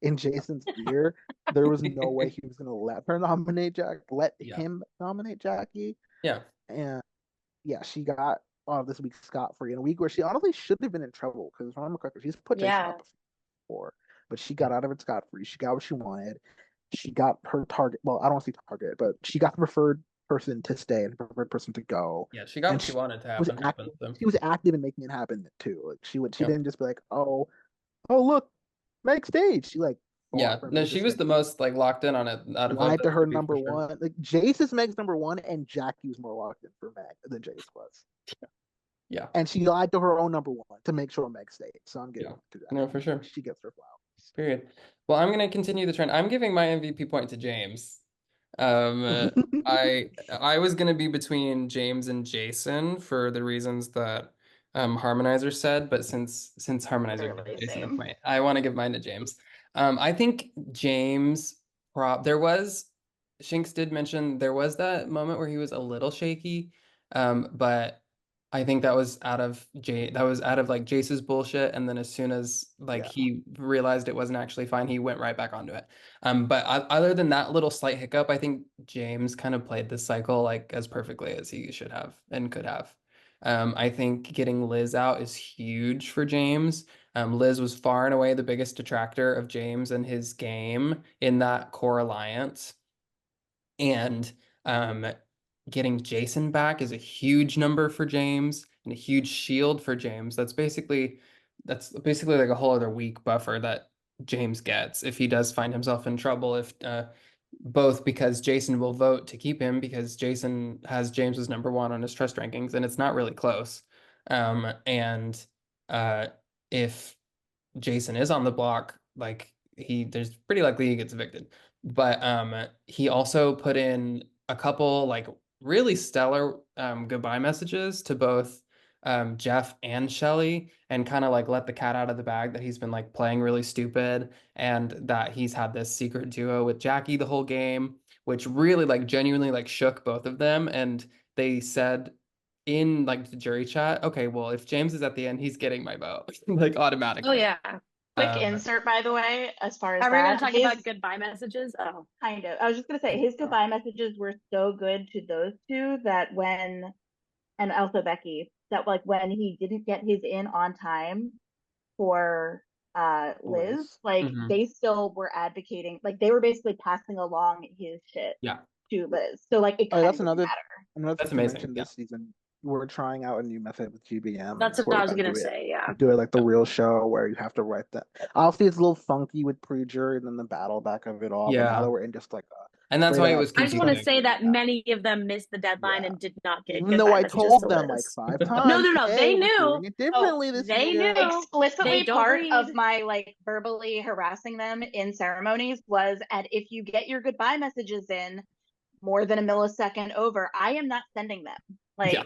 in Jason's ear, there was no way he was going to let Yeah. him nominate Jackie. Yeah. And yeah, she got out of this week scot-free in a week where she honestly should have been in trouble because if I remember correctly, she's put Jason Yeah. up before, but she got out of it scot-free. She got what she wanted. She got her target. Well, I don't want to say target, but she got the preferred person to stay and the preferred person to go. Yeah, she got And what she wanted to was happen active. so. She was active in making it happen too. Like she Yep. didn't just be like, oh look, Meg stage. She like Yeah, fought for no, Meg to she was stay. the most like locked in on it out of both Lied to those her three, for number sure. one. Like Jace is Meg's number one, and Jackie was more locked in for Meg than Jace was. Yeah. And she lied to her own number one to make sure Meg stayed. So I'm giving Yeah. it to that. No, for sure. She gets her flowers. Period. Well, I'm gonna continue the trend. I'm giving my MVP point to James. I was gonna be between James and Jason for the reasons that Harmonizer said, but since Harmonizer gave Literally Jason the same. point, I want to give mine to James. I think James there was Shinx did mention there was that moment where he was a little shaky, but I think that was out of like Jace's bullshit, and then as soon as like Yeah. he realized it wasn't actually fine, he went right back onto it. But other than that little slight hiccup, I think James kind of played this cycle like as perfectly as he should have and could have. I think getting Liz out is huge for James. Liz was far and away the biggest detractor of James and his game in that core alliance. And getting Jason back is a huge number for James and a huge shield for James. That's basically like a whole other week buffer that James gets if he does find himself in trouble. If both because Jason will vote to keep him because Jason has James as number one on his trust rankings, and it's not really close. And if Jason is on the block, like there's pretty likely he gets evicted. But he also put in a couple like really stellar goodbye messages to both Jeff and Shelly, and kind of like let the cat out of the bag that he's been like playing really stupid, and that he's had this secret duo with Jackie the whole game, which really like genuinely like shook both of them. And they said in like the jury chat, okay, well, if James is at the end, he's getting my vote like Oh automatically. yeah. Quick Um, insert, by the way, as far as Are we gonna that, talk his about goodbye messages? Oh, kind of. I was just gonna say his goodbye messages were so good to those two that when, and also Becky, that like when he didn't get his in on time for Liz, like mhm. they still were advocating, like they were basically passing along his shit Yeah, to Liz. So like it Oh, kind that's of didn't matter. another that's thing to amazing. mention Yeah. this season. We're trying out a new method with GBM. that's what where I we're was gonna gonna say. Yeah. do it like the real show where you have to write that. Obviously, it's a little funky with pre-jury and then the battle back of it all. But now Yeah. that we're in just like a And that's straight why it up, was I just want to confusing. say that yeah, many of them missed the deadline yeah. and did not get Even though goodbye I messages to told them like Liz. 5 times, No. hey, They we're knew. doing it Oh, differently this They year. knew. Explicitly They don't part read. of my like verbally harassing them in ceremonies was, and if you get your goodbye messages in more than a millisecond over, I am not sending them. Like, Yeah,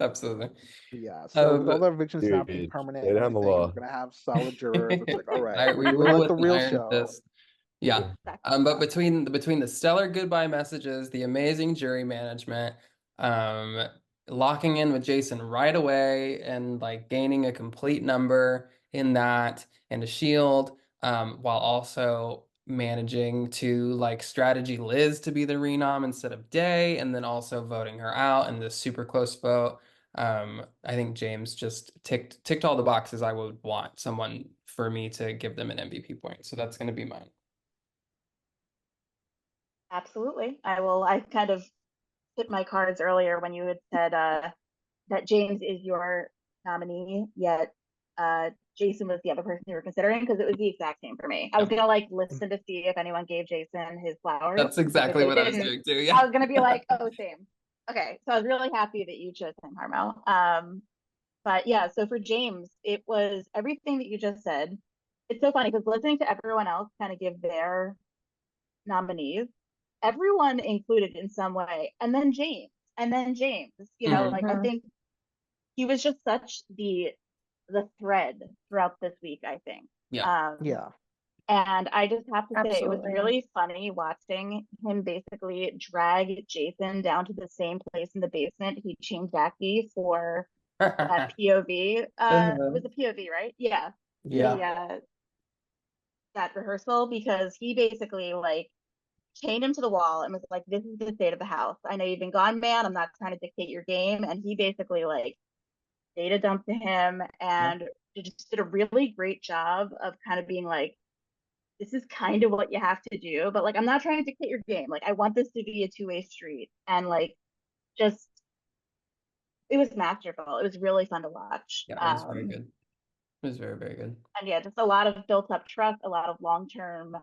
absolutely. Yeah, so with all the evictions now being Dude, permanent lay and down the everything, and law. we're gonna have solid jurors. It's like, all right, we're We doing rule like with the an real iron show. fist. Yeah. But between the stellar goodbye messages, the amazing jury management, um, locking in with Jason right away and like gaining a complete number in that and a shield, while also managing to like strategy Liz to be the renom instead of Day, and then also voting her out in this super close vote. I think James just ticked all the boxes I would want someone for me to give them an MVP point. So that's going to be mine. absolutely. I kind of hit my cards earlier when you had said that James is your nominee, yet Jason was the other person you were considering, because it was the exact same for me. I was Yeah. gonna like listen to see if anyone gave Jason his flowers. That's If exactly they what I was didn't, doing too. I Yeah. was gonna be like, oh, same. Okay, so I was really happy that you chose him, Harmo. But yeah, so for James, it was everything that you just said. It's so funny because listening to everyone else kind of give their nominees, everyone included in some way, and then James, you know, Mhm. like I think he was just such the thread throughout this week, I think. Yeah. Yeah, And I just have to say, it was Absolutely. really funny watching him basically drag Jason down to the same place in the basement he chained Jackie for that POV. It was a POV, right? Yeah. Yeah. The that rehearsal, because he basically like chained him to the wall and was like, "This is the state of the house. I know you've been gone, man. I'm not trying to dictate your game." And he basically like data dumped to him and just did a really great job of kind of being like, this is kind of what you have to do, but like I'm not trying to dictate your game. Like I want this to be a two-way street. And like just it was masterful. It was really fun to watch. Yeah, it was very good. It was very, very good. And yeah, just a lot of built up trust, a lot of long-term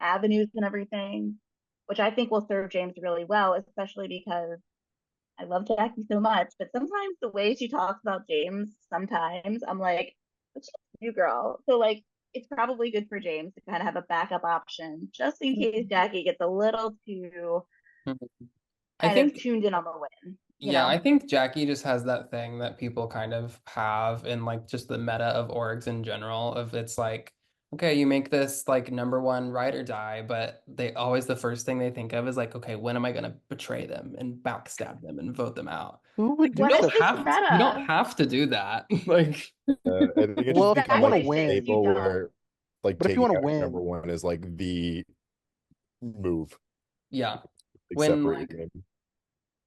avenues and everything, which I think will serve James really well, especially because I love Jackie so much, but sometimes the way she talks about James, sometimes I'm like, what's you, girl? So like, it's probably good for James to kind of have a backup option just in case Jackie gets a little too Mhm. I kind of think tuned in on the win, you Yeah, know? I think Jackie just has that thing that people kind of have in like just the meta of orgs in general of it's like, okay, you make this like number one ride or die, but they always the first thing they think of is like, okay, when am I gonna betray them and backstab them and vote them out? who Like would do What is such this thing? you don't meta? have to do that. Like I think it's Well, just if you become want like to a Exactly, Shay, win, you staple don't. where like but if you taking want to out your number win, one is like the move, yeah. like When separate like your game.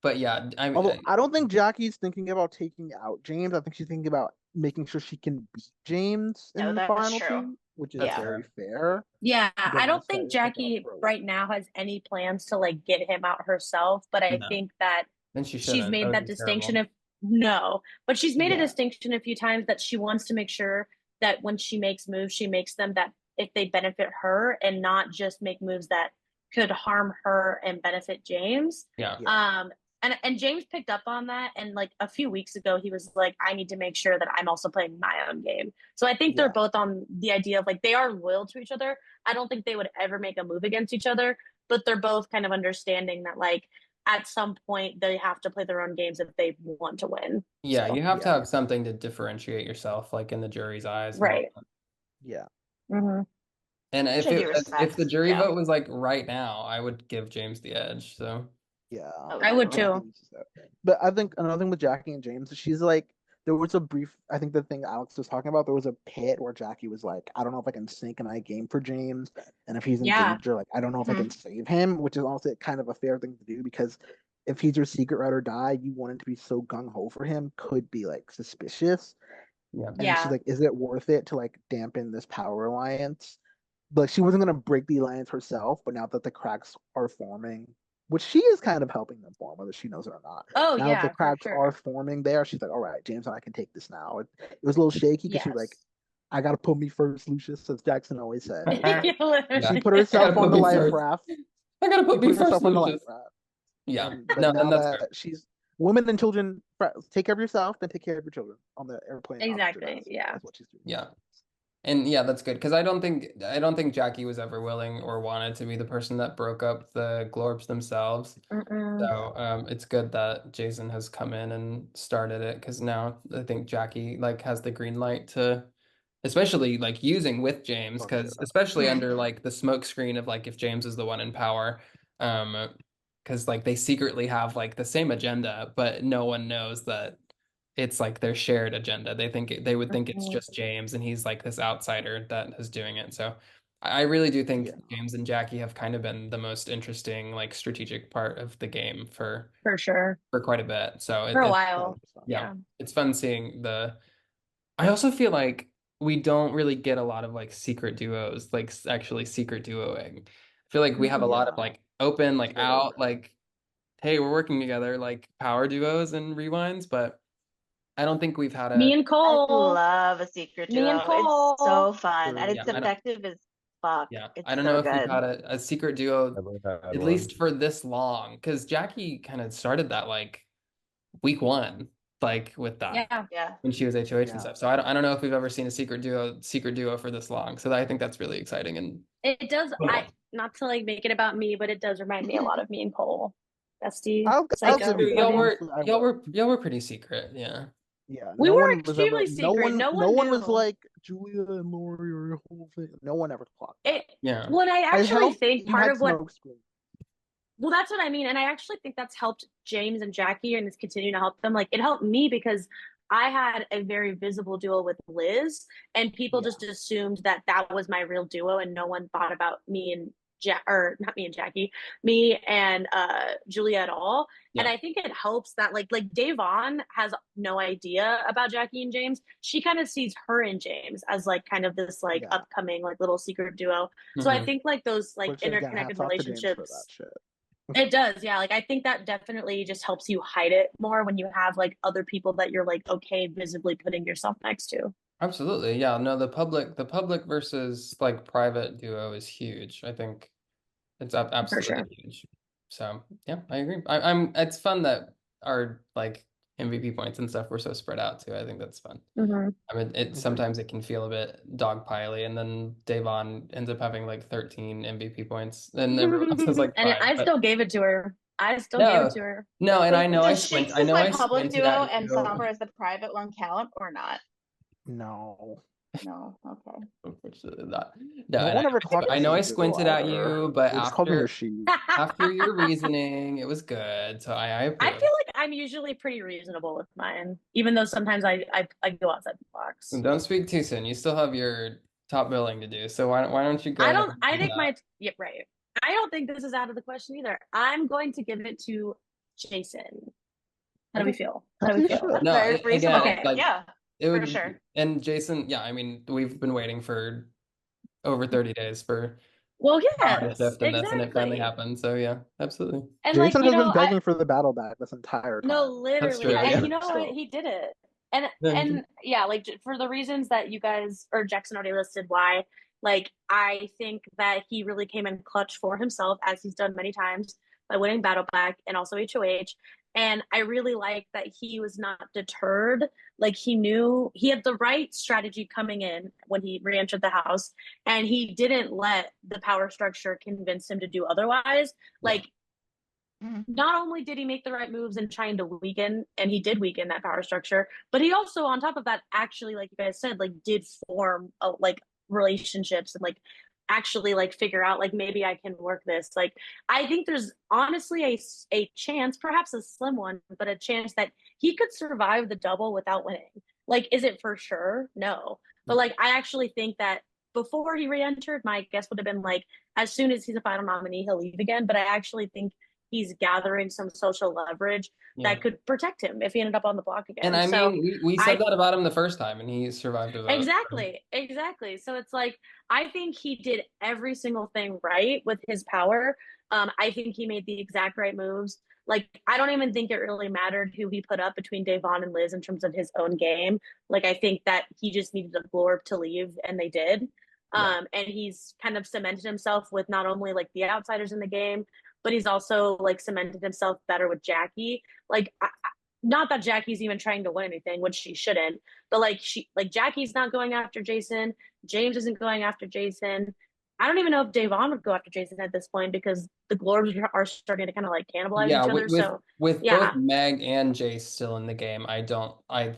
but yeah, I mean although I don't think Jackie's thinking about taking out James. I think she's thinking about making sure she can beat James No, in the that's final true. two, which is that's Yeah. very fair. fair. Yeah, She I doesn't don't think necessarily think about Jackie for a win. right now has any plans to like get him out herself, but I No. think that Then she she's shouldn't. That made would that be distinction terrible. of no, but she's made a Yeah, distinction a few times that she wants to make sure that when she makes moves, she makes them that if they benefit her and not just make moves that could harm her and benefit James. Yeah. yeah. And James picked up on that, and like a few weeks ago he was like, I need to make sure that I'm also playing my own game. So I think they're both on the idea of like they are loyal to each other. I don't think they would ever make a move against each other, but they're both kind of understanding that like at some point they have to play their own games if they want to win. Yeah, So, you have to have something to differentiate yourself, like in the jury's eyes. right. Yeah. Mm-hmm. And if Should be if the respect, jury yeah. vote was like right now, I would give James the edge. So Yeah. I would too. But I think another thing with Jackie and James is she's like, there was a brief, I think the thing Alex was talking about, there was a pit where Jackie was like, I don't know if I can sneak in my game for James. And if he's in Yeah. danger, like, I don't know if I can save him, which is also kind of a fair thing to do because if he's your secret ride or die, you want him to be so gung ho for him could be like suspicious. yeah. And Yeah. she's like, is it worth it to like dampen this power alliance? But she wasn't going to break the alliance herself. But now that the cracks are forming, which she is kind of helping them form, whether she knows it or not. Oh now yeah, that the for cracks sure. are forming there, she's like, all right, James and I can take this now. It was a little shaky because she was like, Yes. I got to put me first, Lucius, as Jackson always said. Yeah, literally. She put herself gotta on put the me life first. raft. I gotta She put me put first, herself on the life Lucius. raft. Yeah. But No, now and that's that fair. she's women and children, take care of yourself, then take care of your children on the airplane. Exactly, yeah. That's what she's doing. Yeah. And yeah, that's good because I don't think Jackie was ever willing or wanted to be the person that broke up the Glorbs themselves. So it's good that Jason has come in and started it because now I think Jackie like has the green light to especially like using with James because especially under like the smoke screen of like if James is the one in power, because like they secretly have like the same agenda, but no one knows that it's like their shared agenda. They would think it's just James and he's like this outsider that is doing it. So I really do think James and Jackie have kind of been the most interesting like strategic part of the game for sure. for quite a bit. So For a while. yeah, it's fun seeing the I also feel like we don't really get a lot of like secret duos, like actually secret duoing. I feel like we have a lot of like open, like out, like, hey, we're working together, like power duos and rewinds, but I don't think we've had Me a and I Cole. love a secret Me and duo. Cole. It's so fun and yeah, it's effective as fuck. yeah. It's I don't so know if we've good. had a secret duo Never had at one. least for this long, because Jackie kind of started that like week one, like with that. Yeah. When she was HOH and Yeah. stuff. So I don't know if we've ever seen a secret duo for this long. So I think that's really exciting and It does not to like make it about me, but it does remind me a lot of me and Cole. Bestie. I'll Psycho. give you that. y'all Honestly, I will. were pretty secret, yeah. Yeah, We no were one was ever. extremely secret. No No one one was knew. like Julia and Lori or your whole thing. No one ever clocked that. Yeah. Well, and I I actually helped. think You part had of what smoke screen. well, that's what I mean. And I actually think that's helped James and Jackie and it's continuing to help them. Like it helped me because I had a very visible duo with Liz and people just assumed that that was my real duo and no one thought about me and or not me and Jackie, me and Julia at all. Yeah. And I think it helps that like Davon has no idea about Jackie and James. She kind of sees her and James as like kind of this like upcoming like little secret duo. So I think like those like Which, interconnected again, hats off to James for relationships. that shit. It does, yeah. Like I think that definitely just helps you hide it more when you have like other people that you're like okay visibly putting yourself next to. Absolutely. Yeah. No, the public versus like private duo is huge. I think it's absolutely huge. So yeah, I agree. It's fun that our like MVP points and stuff were so spread out too. I think that's fun. I mean, sometimes it can feel a bit dogpiley, and then Davon ends up having like 13 MVP points, and everyone else has like 5. And I still gave it to her. No, and I know Does Shakes as my public squinted duo at and you. Somber as the private one count or not? No. No, okay. Unfortunately not. No No, one ever clocked I know I me squinted at either. you, but They just called me Rashid. after your reasoning, it was good. So I approve. I feel like I'm usually pretty reasonable with mine, even though sometimes I go outside the box. Don't speak too soon. You still have your top billing to do. So why don't you go? I think right. I don't think this is out of the question either. I'm going to give it to Jason. How do we feel? No, again, okay. like, yeah. It would, for sure. And Jason, yeah, I mean, we've been waiting for over 30 days for yes, exactly. And it finally happened. So yeah, absolutely. And Jason has been begging for the Battleback this entire time. No, literally. True, and you know what? He did it. And yeah, like for the reasons that you guys or Jackson already listed why, like I think that he really came in clutch for himself as he's done many times by winning Battleback and also HOH. And I really like that he was not deterred. Like he knew he had the right strategy coming in when he re-entered the house, and he didn't let the power structure convince him to do otherwise. Like not only did he make the right moves in trying to weaken, and he did weaken that power structure, but he also, on top of that, actually, like you guys said, like did form like relationships and like actually like figure out like maybe I can work this. Like I think there's honestly a chance, perhaps a slim one, but a chance that he could survive the double without winning. Like, is it for sure? No. But like I actually think that before he re-entered, my guess would have been like as soon as he's a final nominee, he'll leave again. But I actually think he's gathering some social leverage that could protect him if he ended up on the block again. And I so mean, we said that about him the first time, and he survived a vote. Exactly. So it's like I think he did every single thing right with his power. I think he made the exact right moves. Like I don't even think it really mattered who he put up between Devon and Liz in terms of his own game. Like I think that he just needed a glorb to leave, and they did. And he's kind of cemented himself with not only like the outsiders in the game, but he's also like cemented himself better with Jackie. Like not that Jackie's even trying to win anything, which she shouldn't, but like Jackie's not going after Jason. James isn't going after Jason. I don't even know if Davon would go after Jason at this point because the Glorbs are starting to kind of like cannibalize each other. With both Meg and Jace still in the game, I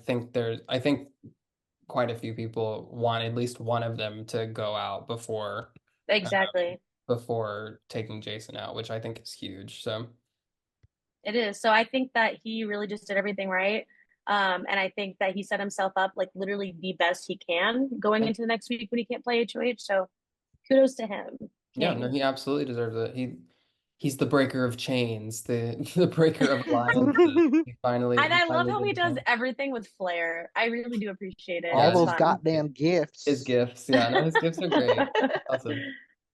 think quite a few people want at least one of them to go out before before taking Jason out, which I think is huge. So it is. So I think that he really just did everything right. And I think that he set himself up like literally the best he can going into the next week when he can't play HOH. So kudos to him. Yeah, no, he absolutely deserves it. He's the breaker of chains, the breaker of alliances. I love how he does everything with flair. I really do appreciate it. All those goddamn gifts. His gifts, yeah, no, his gifts are great. Awesome.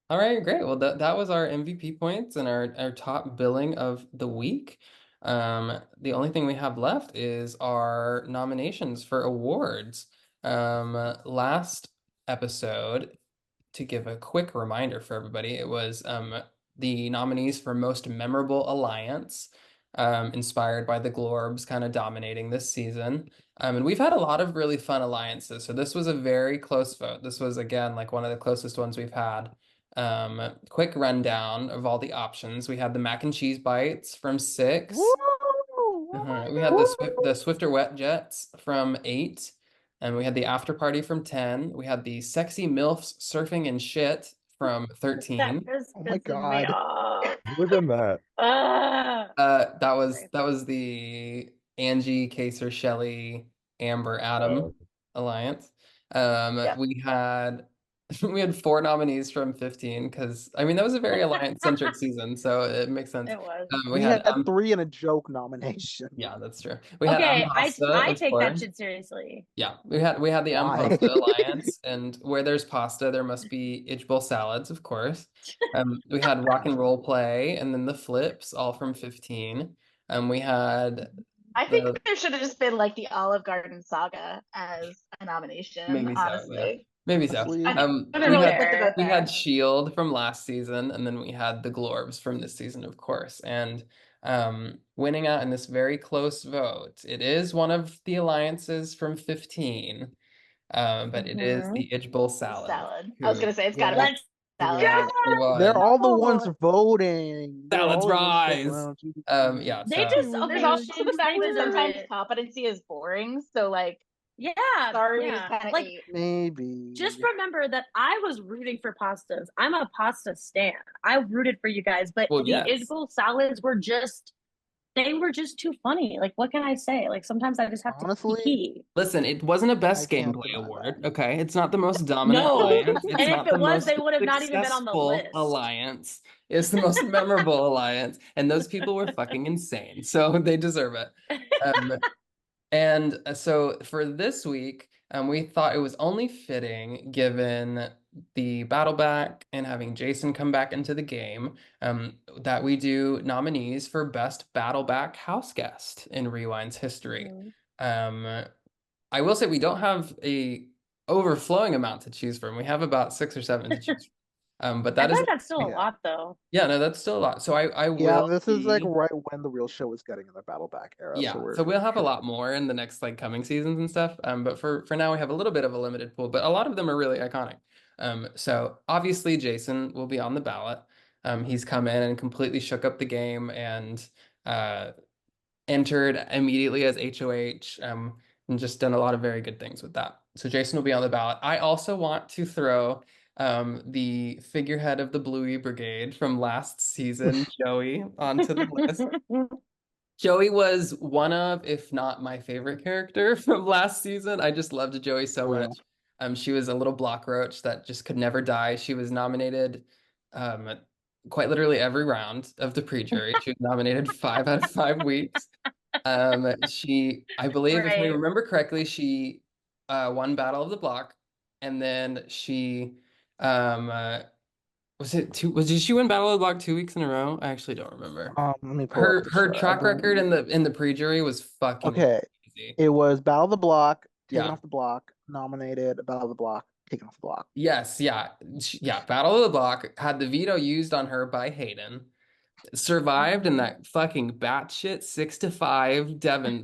All right, great. Well, that was our MVP points and our top billing of the week. The only thing we have left is our nominations for awards. Last episode, to give a quick reminder for everybody, it was the nominees for most memorable alliance, inspired by the Glorbs kind of dominating this season. And we've had a lot of really fun alliances. So this was a very close vote. This was, again, like one of the closest ones we've had. Quick rundown of all the options. We had the mac and cheese bites from 6. We had the Swifter Wet Jets from 8. And we had the after party from 10. We had the sexy MILFs surfing and shit from 13. Oh my god. Look at that. That was the Angie, Kaser, Shelley, Amber, Adam alliance. We had 4 nominees from 15 because I mean that was a very alliance-centric season, so it makes sense. It was. We had 3 in a joke nomination. Yeah, that's true. I take that shit seriously. Yeah, we had the Pasta alliance, and where there's pasta, there must be itch bowl salads, of course. We had rock and roll play, and then the flips, all from 15. We had. I think there should have just been like the Olive Garden saga as a nomination. Maybe honestly. so, yeah. Maybe so. We had Shield from last season, and then we had the Glorbs from this season, of course. And winning out in this very close vote, it is one of the alliances from 15, but it is the Itch Bowl salad. I was gonna say it's gotta be salad. Yeah. They're all the ones voting. Salads rise. Yeah. There's also the fact that sometimes competency is boring. So like. Yeah, sorry, like maybe. Just remember that I was rooting for pastas. I'm a pasta stan. I rooted for you guys, but the Itch Bowl salads were just too funny. Like, what can I say? Like, sometimes I just have to pee. Listen, it wasn't a best gameplay award. Okay, it's not the most dominant alliance. It's and not if it was, they would have not even been on the list. Alliance. It's the most memorable alliance, and those people were fucking insane, so they deserve it. And so for this week, we thought it was only fitting, given the Battleback and having Jason come back into the game, that we do nominees for Best Battleback Houseguest in Rewind's history. I will say we don't have a overflowing amount to choose from. We have about 6 or 7 to choose from. But I that feel is, like that's still a Yeah. lot though. yeah, no, that's still a lot. So I Yeah, will this is like be, right when the real show is getting in the Battleback era. yeah. So So we'll have a sure. lot more in the next like coming seasons and stuff. But for now we have a little bit of a limited pool, but a lot of them are really iconic. So obviously Jason will be on the ballot. He's come in and completely shook up the game and uh entered immediately as HOH, and just done a lot of very good things with that. So Jason will be on the ballot. I also want to throw the figurehead of the Bluey Brigade from last season, Joey, onto the list. Joey was one of, if not my favorite character from last season. I just loved Joey so Oh, yeah. much. She was a little block roach that just could never die. She was nominated quite literally every round of the pre-jury. She was nominated 5 out of 5 weeks. I believe, if I Right. remember correctly, she won Battle of the Block, and then she did she win Battle of the Block 2 weeks in a row? I actually don't remember. Let me pull up Her the her chart. I track record in believe. the pre-jury was fucking Okay, crazy. it was Battle of the Block, taken Yeah. off the block, nominated, Battle of the Block, taken off the block. Yes, yeah. Yeah, Battle of the Block had the veto used on her by Hayden. Survived in that fucking batshit 6-5 Devon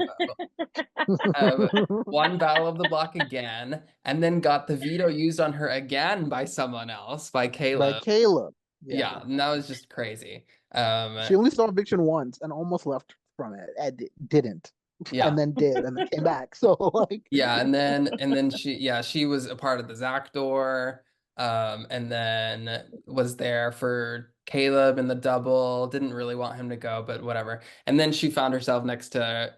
won Battle of the Block again, and then got the veto used on her again by someone else, by By Caleb. Caleb. Yeah, and that was just crazy. She only saw eviction once and almost left from it and didn't. Yeah. And then did and then came back. So like Yeah, and then she was a part of the Zach door, and then was there for Caleb in the double. Didn't really want him to go, but whatever. And then she found herself next to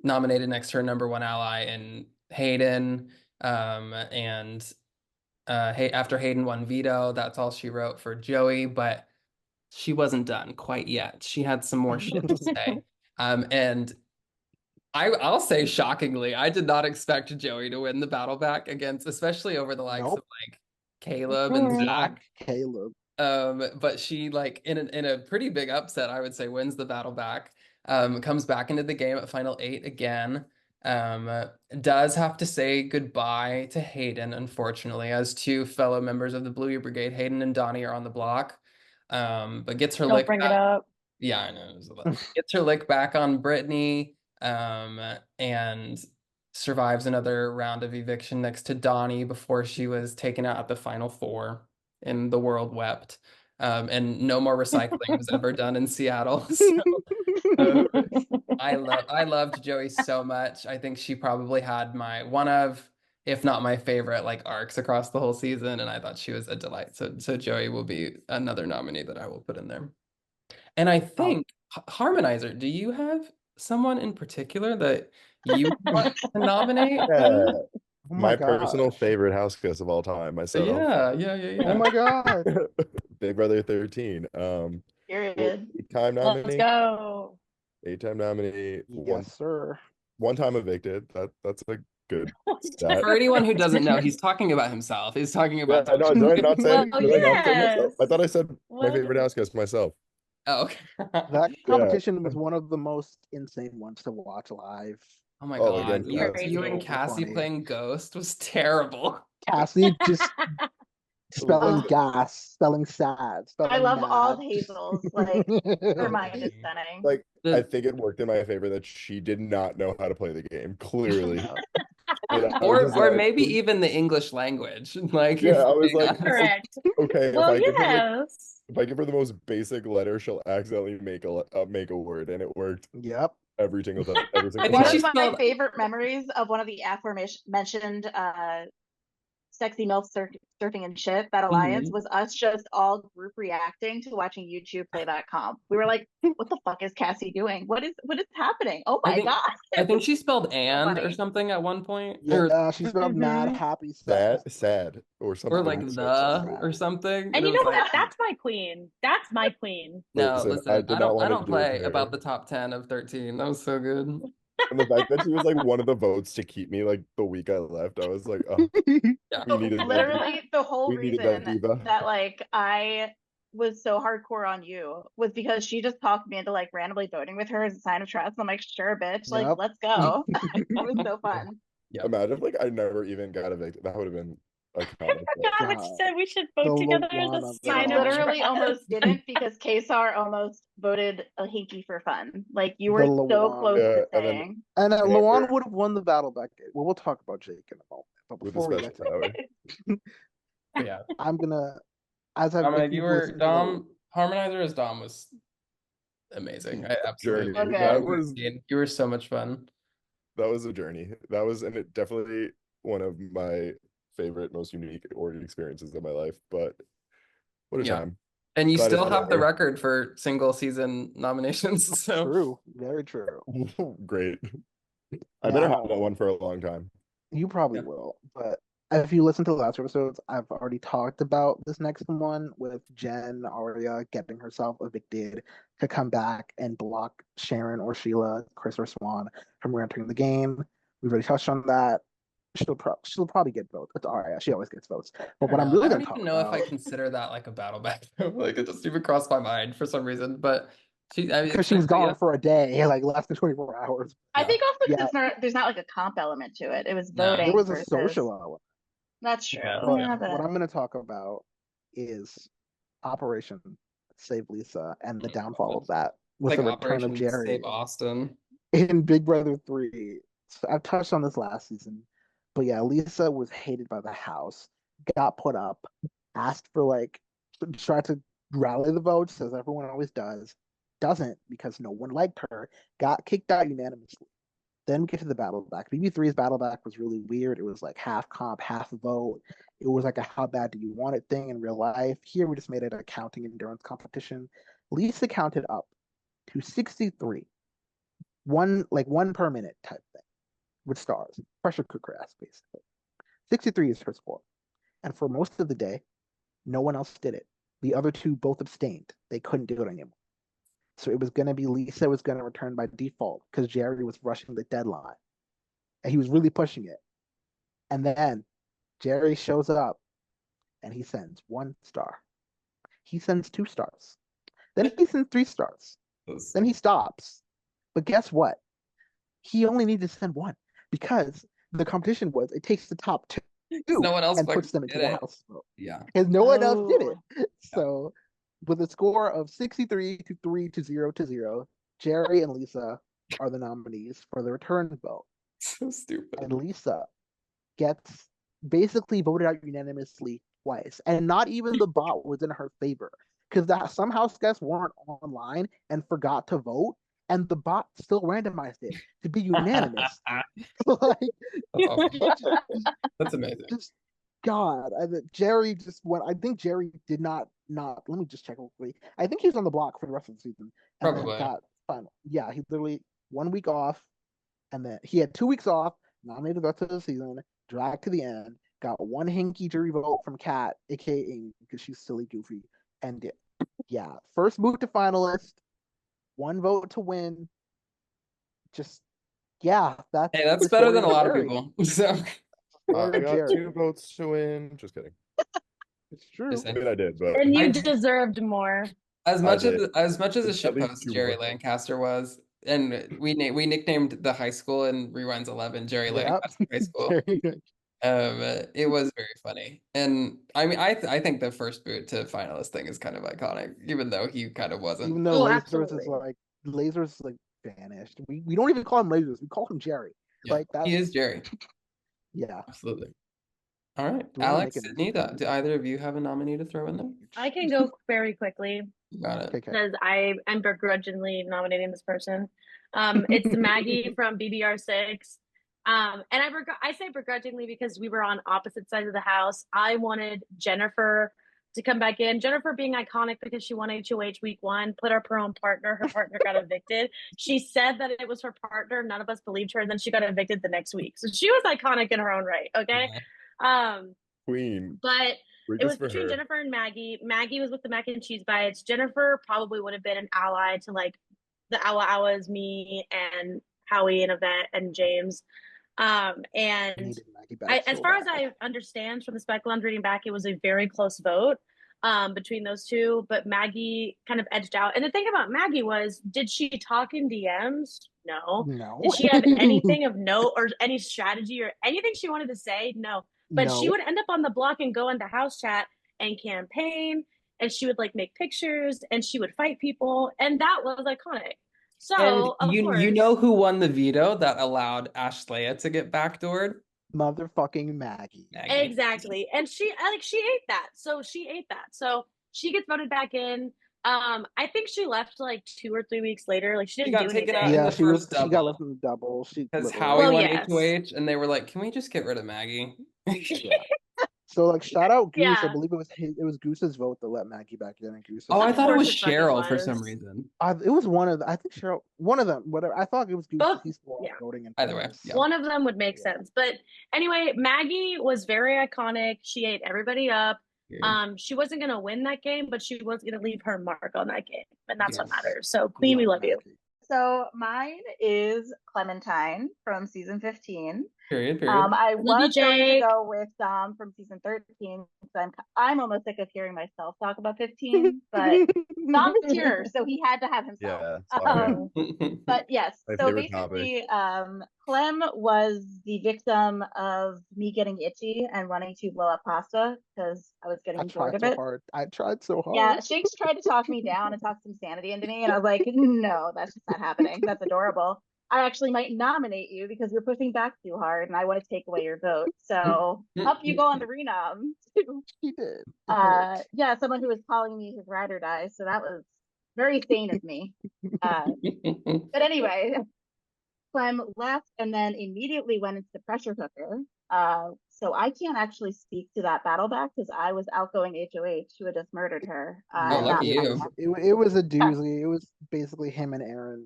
nominated next to her number one ally in Hayden. And after Hayden won veto, that's all she wrote for Joey, but she wasn't done quite yet. She had some more shit to say. And I'll say shockingly, I did not expect Joey to win the battle back against, especially over the likes of nope. like Caleb and Zach. Zach, Caleb. But she like in a pretty big upset, I would say, wins the battle back. Comes back into the game at final 8 again. Does have to say goodbye to Hayden, unfortunately, as two fellow members of the Bluey Brigade, Hayden and Donnie, are on the block. But gets her Don't lick bring it back. up. Yeah, I know. Gets her lick back on Brittany, and survives another round of eviction next to Donnie before she was taken out at the final 4 and the world wept. And no more recycling was ever done in Seattle. So, I loved Joey so much. I think she probably had one of, if not my favorite, like arcs across the whole season, and I thought she was a delight. So Joey will be another nominee that I will put in there. And I think Harmonizer, do you have someone in particular that you want to nominate? Yeah, Oh my my personal gosh. favorite house guest of all time, myself. Yeah. Oh my god. Big Brother 13. Period. Eight-time Let's nominee. go. 8-time nominee. Yes, sir. One time evicted. That's a good stat. For anyone who doesn't know, he's talking about himself. He's talking Yeah, about. I know. Did I not say? Well, Did I not say myself? yes. I thought I said my Well, favorite house guest myself. Oh, okay. That Yeah. competition was one of the most insane ones to watch live. Oh my Oh, God. against You, Cassie. you and So Cassie funny. playing Ghost was terrible. Cassie just spelling Oh. gas, spelling sad, spelling I love all mad. Hazel's. Like, her mind is funny. stunning. Like, The- I think it worked in my favor that she did not know how to play the game. Clearly. And I was just or like, maybe even the English language. Like, yeah, if I was being like, honest. Correct. okay, Well, if yes. I give her the most basic letter, she'll accidentally make a word, and it worked Yep. every single time. Every I single think One time. she of my spelled- favorite memories of one of the aforementioned sexy milf surfing and shit, that alliance, was us just all group reacting to watching YouTube play that comp. We were like, what the fuck is Cassie doing? What is happening? Oh I my think- god. I think she spelled and or funny. something at one point. Or Yeah, she spelled mad, Mhm. happy, sad. Sad, or something. or like That's the so or something. And it you know was like, what? That's my queen. That's my queen. no, Listen, listen, I did not I want to don't do it play to her. about the top 10 of 13. That was so good. And the fact that she was like one of the votes to keep me like the week I left, I was like, oh, Yeah. we needed that. Literally the whole We needed that reason diva. that like I was so hardcore on you was because she just talked me into like randomly voting with her as a sign of trust. I'm like, sure, bitch, like Yep. let's go. It was so fun. Yeah. Imagine if like I never even got evicted. That would have been iconic. Alex said we should vote The together as Luana a vote. I sign literally almost didn't because Kesar almost voted a hinky for fun. Like you were The so Luana. close Yeah, to and then saying. And Whoever- Luan would have won the Battleback. Well, we'll talk about Jake in a moment. But with the before we special get to power. But yeah. I'm gonna, as I've Dominic, if you you've were listened to the- Dom. Harmonizer as Dom was amazing. I absolutely. Journey. Okay. That was You were so much fun. a journey. That was, and it definitely one of my favorite, most unique org experiences of my life. But what a Yeah. time! And you Glad still it's have the over. record for single season nominations. So True, very true. Great. I better have that Now- one for a long time. You probably Yeah. will, but if you listen to the last episodes, I've already talked about this next one with Jen Aria getting herself evicted to come back and block Sharon or Sheila, Chris or Swan from entering the game. We've already touched on that. She'll probably get votes. It's Aria. She always gets votes. But what I'm really I going don't to talk even know if I about, consider that like a battle back. Like it doesn't even cross my mind for some reason. But I mean, because she was gone for a day, like less than 24 hours. I Yeah. think also Yeah. because there's not like a comp element to it. It was No. voting. There was a versus... social element. That's true. Yeah. But Yeah, what I'm going to talk about is Operation Save Lisa and the downfall of that with like the return of Operation Jerry Save Austin. in Big Brother 3. So I've touched on this last season, but yeah, Lisa was hated by the house, got put up, asked for like, tried to rally the votes as everyone always doesn't because no one liked her, got kicked out unanimously. Then we get to the Battleback. BB3's Battleback was really weird. It was like half comp, half vote. It was like a how bad do you want it thing in real life. Here we just made it a counting endurance competition. Lisa counted up to 63. One per minute type thing with stars. Pressure cooker ass, basically. 63 is her score. And for most of the day, no one else did it. The other two both abstained. They couldn't do it anymore. So it was going to be Lisa was going to return by default because Jerry was rushing the deadline. And he was really pushing it. And then Jerry shows up and he sends 1 star. He sends 2 stars. Then he sends 3 stars. Then he stops. But guess what? He only needed to send 1 because the competition was it takes the top 2 No one else and puts them did into the it. house vote. Yeah. Because no one else did Oh. it. So with a score of 63 to 3 to 0 to 0, Jerry and Lisa are the nominees for the return vote. So stupid. And Lisa gets basically voted out unanimously twice. And not even the bot was in her favor. Because that some house guests weren't online and forgot to vote, and the bot still randomized it to be unanimous. Like, That's awesome. just, That's amazing. just God, Jerry just went. I think Jerry did not. Let me just check quickly. I think he was on the block for the rest of the season, and Probably. then got final. Yeah, he literally 1 week off, and then he had 2 weeks off. Nominated the rest of the season, dragged to the end. Got 1 hinky jury vote from Kat, aka Amy, because she's silly, goofy, and yeah, first move to finalist, 1 vote to win. Just yeah, that's Hey, that's the better story than a lot of Jerry. people. So Story I of got Jerry. 2 votes to win. Just kidding. It's true. Just I mean, I did, but And you I- deserved more. as I much did. as a At shitpost least 2 Jerry more. Lancaster was, and we nicknamed the high school in Rewinds 11 Jerry Yep. Lancaster High School. Jerry. It was very funny, and I mean, I think the first boot to finalist thing is kind of iconic, even though he kind of wasn't. Even though Oh, Lasers is absolutely. Lasers like vanished. We don't even call him Lasers. We call him Jerry. Yeah, Like that. he is Jerry, Yeah. absolutely. All right, Do we wanna Alex, make it Sydney, easy? do either of you have a nominee to throw in there? I can go very quickly Got it. Okay. because I am begrudgingly nominating this person. It's Maggie from BBR6. And I say begrudgingly because we were on opposite sides of the house. I wanted Jennifer to come back in. Jennifer being iconic because she won HOH week 1, put up her own partner. Her partner got evicted. She said that it was her partner. None of us believed her. And then she got evicted the next week. So she was iconic in her own right. Okay. Queen. But We're it was just for between her. Jennifer and Maggie. Maggie was with the mac and cheese bites. Jennifer probably would have been an ally to like the Awa Awas, me and Howie and Yvette and James. And Needed Maggie back as so far as bad. I understand from the speculum reading back, it was a very close vote between those two. But Maggie kind of edged out. And the thing about Maggie was, did she talk in DMs? No. No. Did she have anything of note or any strategy or anything she wanted to say? No. but she No. would end up on the block and go into house chat and campaign, and she would like make pictures and she would fight people, and that was iconic. And So of you course, know who won the veto that allowed Ashlea to get backdoored? Motherfucking Maggie. Maggie. exactly. And she ate that. So she ate that. So she gets voted back in. I think she left like 2 or 3 weeks later. Like she She didn't got do taken anything. out in Yeah, the first she got double left in the double. She because literally. Howie Well, won yes. HOH, and they were like, "Can we just get rid of Maggie?" Yeah. So like shout out Goose. I Yeah. believe it was Goose's vote that let Maggie back in, and Goose. Oh, I Of thought it was course it fucking Cheryl for was. some reason. It was one of I think Cheryl, one of them. Whatever. I thought it was Goose. Both- He's still yeah. voting in Either way, fairness. yeah. One of them would make Yeah. sense. But anyway, Maggie was very iconic. She ate everybody up. She wasn't gonna win that game, but she was gonna leave her mark on that game, and that's what Yes. matters. So Queen, we love you. Maggie. So mine is Clementine from season 15. Period. I Love you, was going to Jake. go with Dom from season 13 because I'm almost sick of hearing myself talk about 15, but Dom is here, so he had to have himself. Yeah, sorry. But yes, My so favorite topic. basically, Clem was the victim of me getting itchy and wanting to blow up pasta because I was I getting bored tried of so it. hard. I tried so hard. Yeah, Shanks tried to talk me down and talk some sanity into me, and I was like, no, that's just not happening. That's adorable. I actually might nominate you because you're pushing back too hard, and I want to take away your vote. So up you go on the renom. He did. Yeah, someone who was calling me his ride or die. So that was very sane of me. But anyway, Clem left and then immediately went into the pressure cooker. So I can't actually speak to that Battleback because I was outgoing HOH who had just murdered her. Oh, lucky you. It was a doozy. It was basically him and Aaron,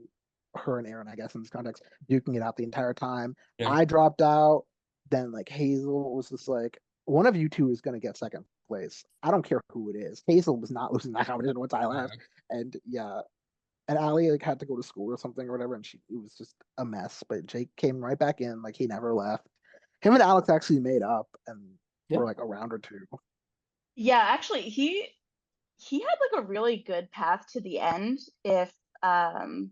her and Aaron, I guess, in this context, duking it out the entire time. Yeah. I dropped out. Then like Hazel was just like, one of you two is gonna get second place. I don't care who it is. Hazel was not losing that competition once I left. And yeah. And Allie like had to go to school or something or whatever, and it was just a mess. But Jake came right back in, like he never left. Him and Alex actually made up and for like a round or two. Yeah, actually he had like a really good path to the end if Pikmin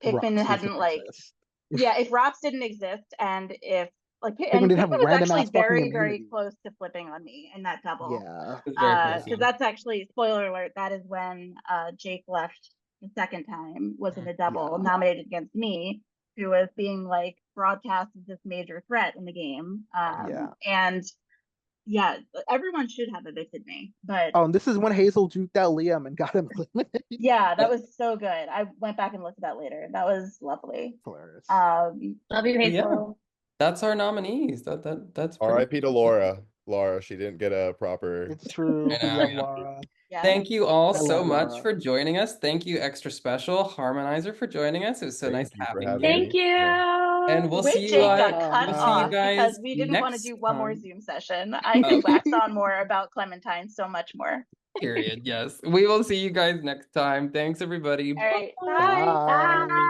Rox hadn't like exist. yeah, if Rox didn't exist and if like Pikmin didn't have Pikmin was random actually ass fucking very immunity. close to flipping on me in that double. Yeah. It's very close, Because that's actually, spoiler alert, that is when Jake left the second time, was in a double nominated against me, who was being like broadcast as this major threat in the game. And yeah, everyone should have evicted me. But Oh, and this is when Hazel juked out Liam and got him eliminated. yeah, that was so good. I went back and looked at that later. That was lovely. Hilarious. Love you, Hazel. Yeah. That's our nominees. That's pretty R.I.P. to Laura. Laura, she didn't get a proper. It's true. I know, We love yeah. Laura. Yeah. Thank you all I so love much Laura. for joining us. Thank you, extra special Harmonizer, for joining us. It was so Thank nice you for having having you. me. Thank you. Yeah. And we'll Wait, see you. Jake got cut we'll see off you guys because we didn't want to next do one more time. Zoom session. I could wax on more about Clementine, so much more. Period. Yes. We will see you guys next time. Thanks, everybody. All right. Bye. Bye.